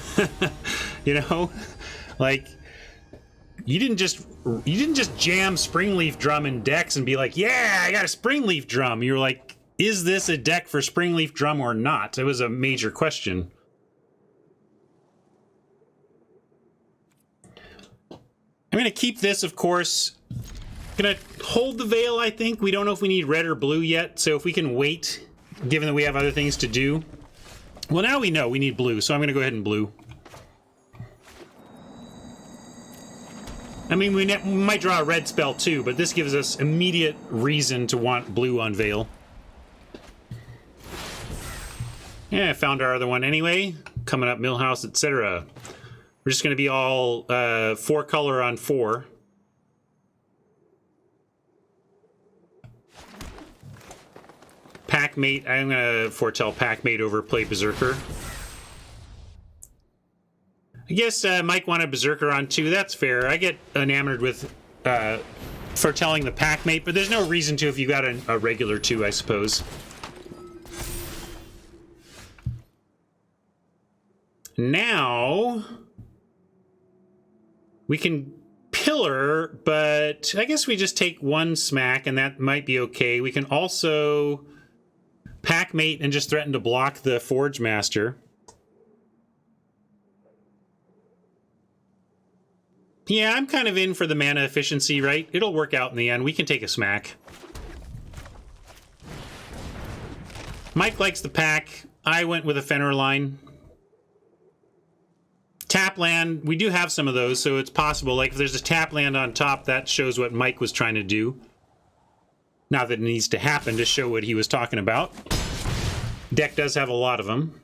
You know, like, you didn't just jam Springleaf Drum in decks and be like, yeah, I got a Springleaf Drum. You were like, is this a deck for Springleaf Drum or not? It was a major question. I'm going to keep this, of course. I'm going to hold the Veil, I think. We don't know if we need red or blue yet, so if we can wait, given that we have other things to do. Well, now we know we need blue, so I'm going to go ahead and blue. I mean, we might draw a red spell too, but this gives us immediate reason to want blue on Veil. Yeah, I found our other one anyway. Coming up, Millhouse, etc. We're just going to be all 4 color on 4. Packmate, I'm going to foretell Packmate over play Berserker. I guess Mike wanted Berserker on 2. That's fair. I get enamored with foretelling the Packmate, but there's no reason to if you got a regular 2, I suppose. Now we can Pillar, but I guess we just take 1 smack and that might be okay. We can also Packmate and just threaten to block the Forge Master. Yeah, I'm kind of in for the mana efficiency, right? It'll work out in the end. We can take a smack. Mike likes the pack. I went with a Fenrir line. Tap land, we do have some of those, so it's possible. Like, if there's a tap land on top, that shows what Mike was trying to do. Not that it needs to happen to show what he was talking about. Deck does have a lot of them.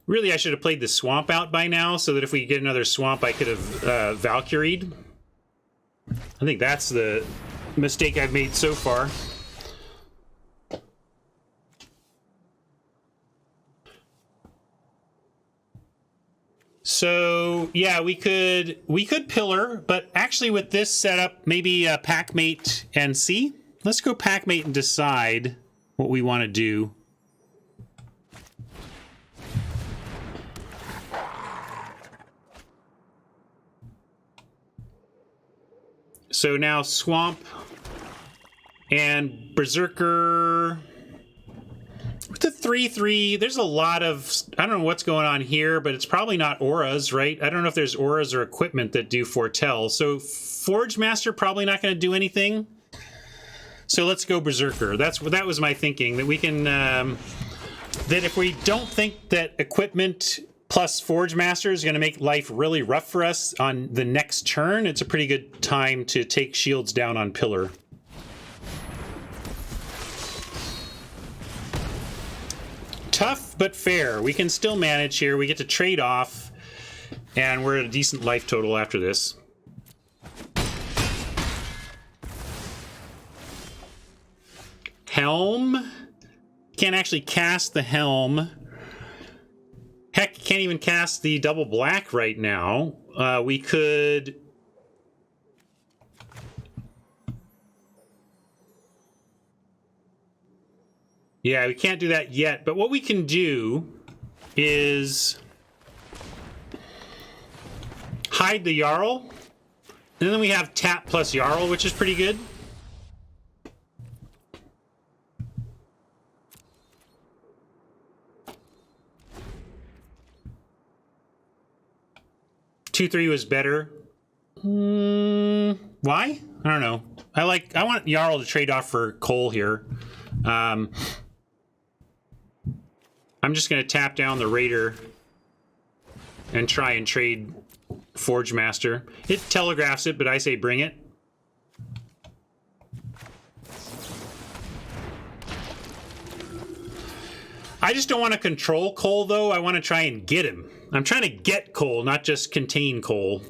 Really, I should have played the Swamp out by now, so that if we get another Swamp, I could have Valkyried. I think that's the mistake I've made so far. So, yeah, we could Pillar, but actually with this setup, maybe Packmate and see. Let's go Packmate and decide what we want to do. So now Swamp and Berserker. With the 3/3, there's a lot of, I don't know what's going on here, but it's probably not auras, right? I don't know if there's auras or equipment that do foretell. So Forge Master probably not going to do anything. So let's go Berserker. That was my thinking, that we can, that if we don't think that equipment plus Forge Master is going to make life really rough for us on the next turn, it's a pretty good time to take shields down on Pillar. Tough, but fair. We can still manage here. We get to trade off, and we're at a decent life total after this. Helm. Can't actually cast the Helm. Heck, can't even cast the double black right now. We could... Yeah, we can't do that yet, but what we can do is hide the Yarl, and then we have tap plus Yarl, which is pretty good. Two, 3 was better. Why? I don't know. I want Yarl to trade off for Cole here. I'm just going to tap down the Raider and try and trade Forge Master. It telegraphs it, but I say bring it. I just don't want to control Cole, though. I want to try and get him. I'm trying to get Cole, not just contain Cole.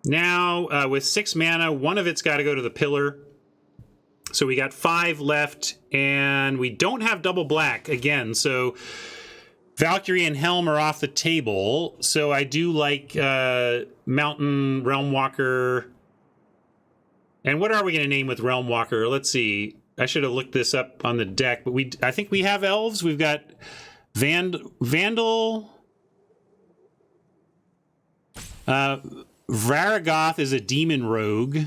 Now, with 6 mana, one of it's got to go to the pillar. So we got 5 left, and we don't have double black again. So Valkyrie and Helm are off the table. So I do like Mountain, Realm Walker. And what are we going to name with Realm Walker? Let's see. I should have looked this up on the deck, but I think we have elves. We've got Vandal. Varragoth is a demon rogue.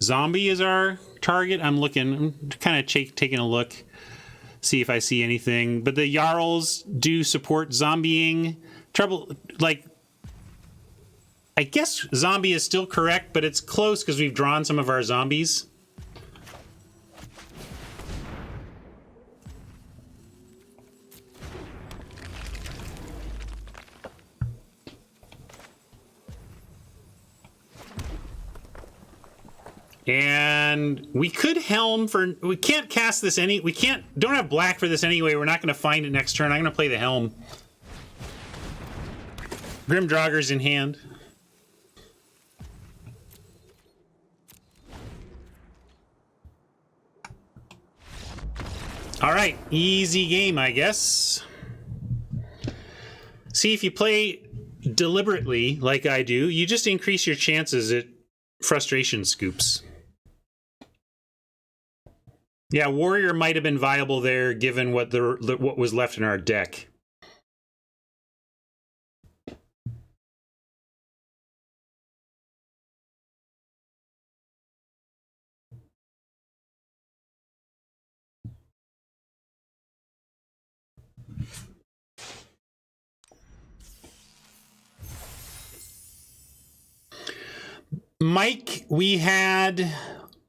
Zombie is our target. I'm kind of taking a look, see if I see anything. But the Yarls do support zombieing. I guess zombie is still correct, but it's close because we've drawn some of our zombies. And we could Helm for... We can't cast this don't have black for this anyway. We're not going to find it next turn. I'm going to play the Helm. Grim Draugur's in hand. All right. Easy game, I guess. See, if you play deliberately like I do, you just increase your chances at frustration scoops. Yeah, Warrior might have been viable there, given what was left in our deck. Mike, we had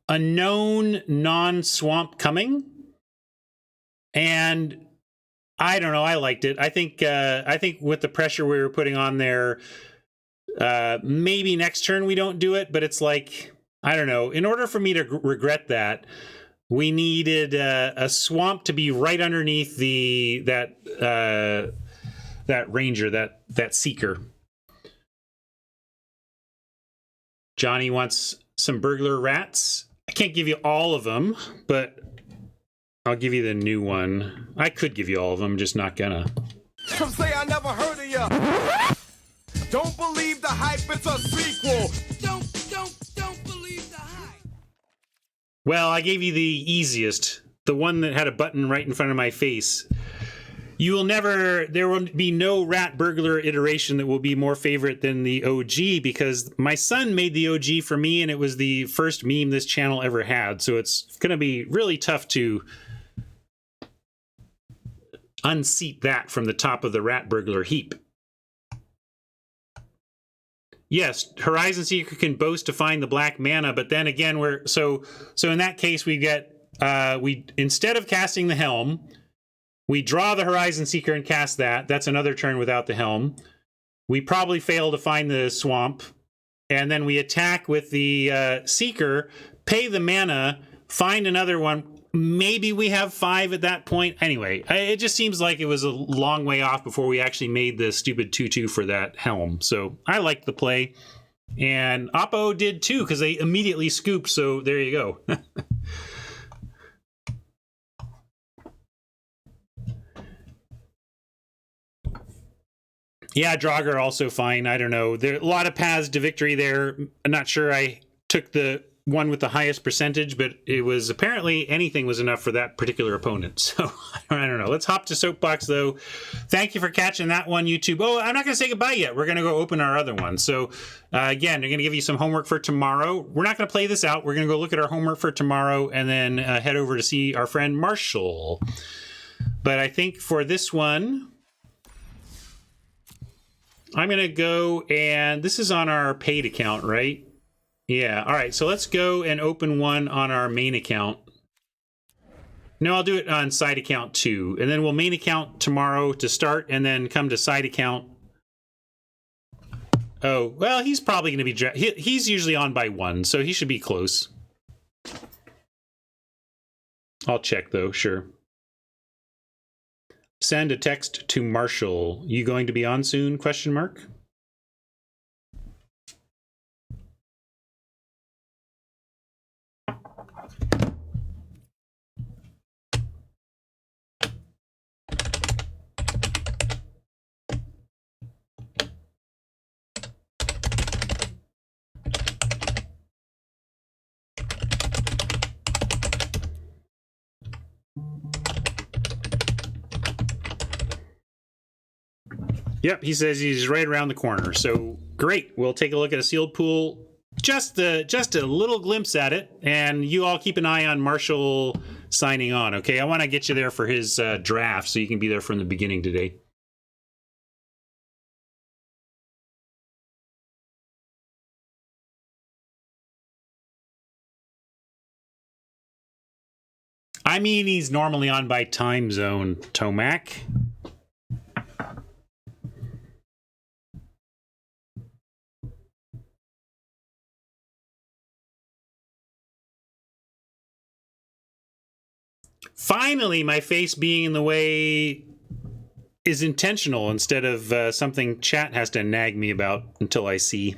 a known non-swamp coming, and I don't know, I liked it. I think with the pressure we were putting on there, maybe next turn we don't do it, but it's like, I don't know. In order for me to regret that, we needed a swamp to be right underneath that ranger, that seeker. Johnny wants some burglar rats. I can't give you all of them, but I'll give you the new one. I could give you all of them, just not gonna. Come say I never heard of ya. Don't believe the hype, it's a sequel. Don't believe the hype. Well, I gave you the easiest, the one that had a button right in front of my face. There will be no rat burglar iteration that will be more favorite than the OG, because my son made the OG for me, and it was the first meme this channel ever had. So it's going to be really tough to unseat that from the top of the rat burglar heap. Yes, Horizon Seeker can boast to find the black mana, but then again, so in that case we get instead of casting the Helm, we draw the Horizon Seeker and cast that. That's another turn without the Helm. We probably fail to find the swamp. And then we attack with the Seeker, pay the mana, find another one. maybe we have 5 at that point. Anyway, it just seems like it was a long way off before we actually made the stupid 2/2 for that helm. So I liked the play. And Oppo did too, because they immediately scooped, so there you go. Yeah, Draugr also fine. I don't know. There are a lot of paths to victory there. I'm not sure I took the one with the highest percentage, but it was apparently anything was enough for that particular opponent. So I don't know. Let's hop to Soapbox, though. Thank you for catching that one, YouTube. Oh, I'm not going to say goodbye yet. We're going to go open our other one. So again, I'm going to give you some homework for tomorrow. We're not going to play this out. We're going to go look at our homework for tomorrow and then head over to see our friend Marshall. But I think for this one, I'm going to go, and this is on our paid account, right? Yeah. All right. So let's go and open one on our main account. No, I'll do it on side account too. And then we'll main account tomorrow to start and then come to side account. Oh, well, he's probably going to be... He's usually on by 1, so he should be close. I'll check, though. Sure. Send a text to Marshall. You going to be on soon? Question mark. Yep, he says he's right around the corner. So great. We'll take a look at a sealed pool. Just a little glimpse at it, and you all keep an eye on Marshall signing on. Okay, I want to get you there for his draft, so you can be there from the beginning today. I mean, he's normally on by time zone, Tomac. Finally, my face being in the way is intentional instead of something chat has to nag me about until I see.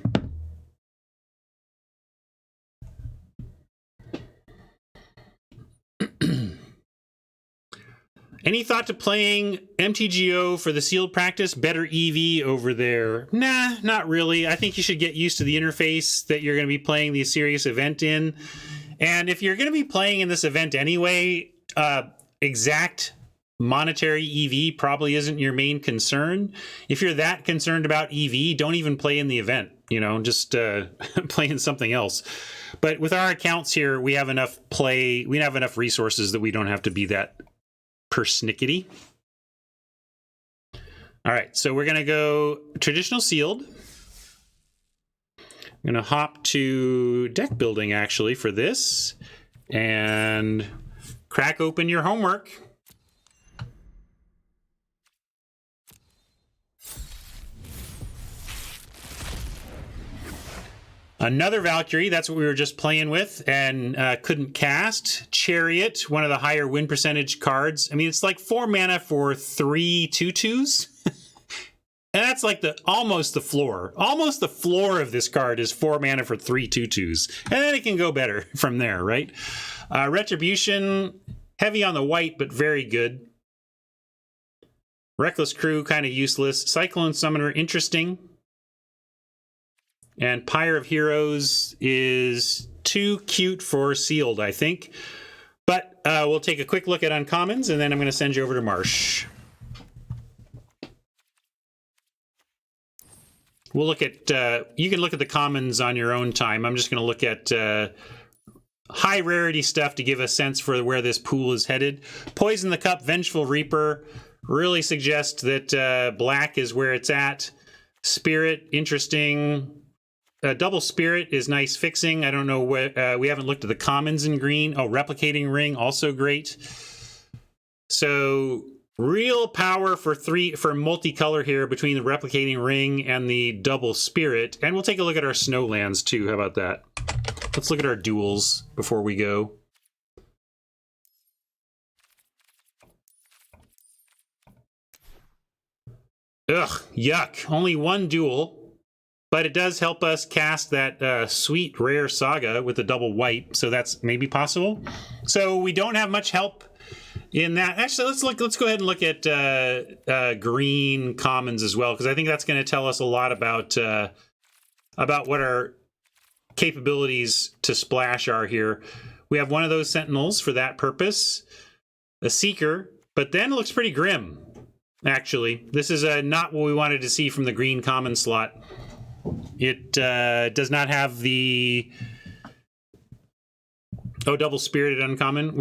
Any thought to playing MTGO for the sealed practice? Better EV over there? Nah, not really. I think you should get used to the interface that you're going to be playing the serious event in. And if you're going to be playing in this event anyway, exact monetary EV probably isn't your main concern. If you're that concerned about EV, don't even play in the event, you know, just play in something else. But with our accounts here, we have enough play, we have enough resources that we don't have to be that persnickety. All right, so we're going to go traditional sealed. I'm going to hop to deck building actually for this and crack open your homework. Another Valkyrie, that's what we were just playing with and couldn't cast. Chariot, one of the higher win percentage cards. I mean, it's like 4 mana for 3 2/2s. And that's like almost the floor. Almost the floor of this card is 4 mana for 3 2/2s. And then it can go better from there, right? Retribution, heavy on the white, but very good. Reckless Crew, kind of useless. Cyclone Summoner, interesting. And Pyre of Heroes is too cute for sealed, I think. But we'll take a quick look at uncommons, and then I'm going to send you over to Marsh. We'll look at, you can look at the commons on your own time. I'm just going to look at high rarity stuff to give a sense for where this pool is headed. Poison the Cup, Vengeful Reaper really suggest that black is where it's at. Spirit, interesting. Double Spirit is nice fixing. I don't know what, we haven't looked at the commons in green. Oh, Replicating Ring, also great. So real power for multicolor here between the Replicating Ring and the Double Spirit. And we'll take a look at our Snowlands too. How about that? Let's look at our duels before we go. Ugh, yuck. Only one duel, but it does help us cast that sweet rare Saga with a double white, so that's maybe possible. So we don't have much help in that. Actually, let's go ahead and look at green commons as well, because I think that's going to tell us a lot about what our capabilities to splash are here. We have one of those sentinels for that purpose, a seeker, but then it looks pretty grim. Actually, this is not what we wanted to see from the green common slot. It does not have the double spirited uncommon.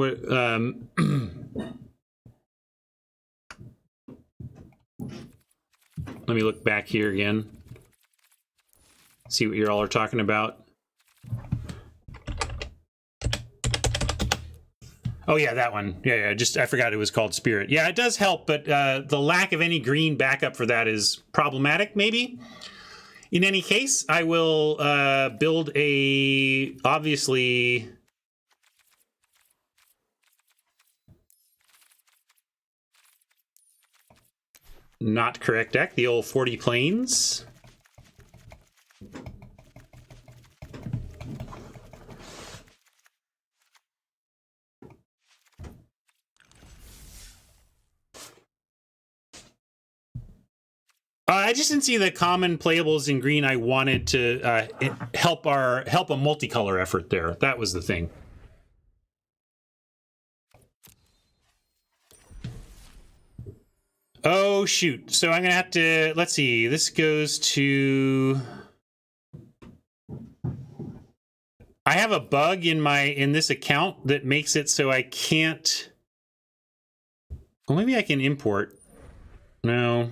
Let me look back here again. See what you all are talking about. Oh yeah, that one. Yeah. Just I forgot it was called Spirit. Yeah, it does help, but the lack of any green backup for that is problematic. Maybe. In any case, I will build a obviously not correct deck. The old 40 planes. I just didn't see the common playables in green. I wanted to help a multicolor effort there. That was the thing. Oh shoot! So I'm gonna have to. Let's see. This goes to. I have a bug in this account that makes it so I can't. Well, maybe I can import. No.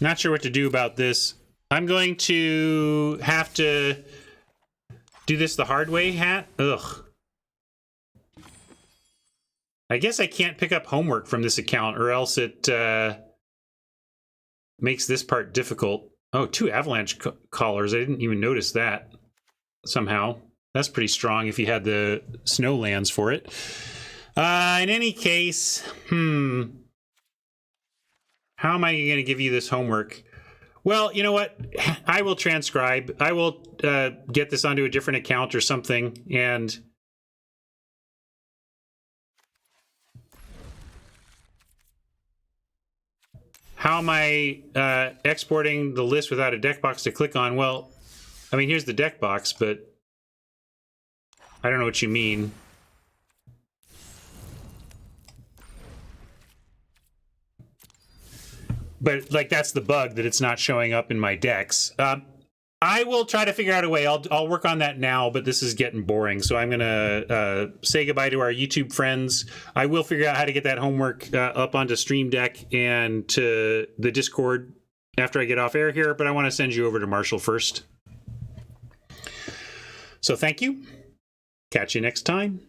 Not sure what to do about this. I'm going to have to do this the hard way, hat. Ugh. I guess I can't pick up homework from this account, or else it makes this part difficult. Oh, 2 avalanche collars. I didn't even notice that somehow. That's pretty strong if you had the snow lands for it. In any case, how am I going to give you this homework? Well, you know what? I will transcribe. I will get this onto a different account or something, and how am I exporting the list without a deck box to click on? Well, I mean, here's the deck box, but I don't know what you mean. But like that's the bug, that it's not showing up in my decks. I will try to figure out a way. I'll work on that now, but this is getting boring. So I'm gonna say goodbye to our YouTube friends. I will figure out how to get that homework up onto Stream Deck and to the Discord after I get off air here. But I want to send you over to Marshall first. So thank you. Catch you next time.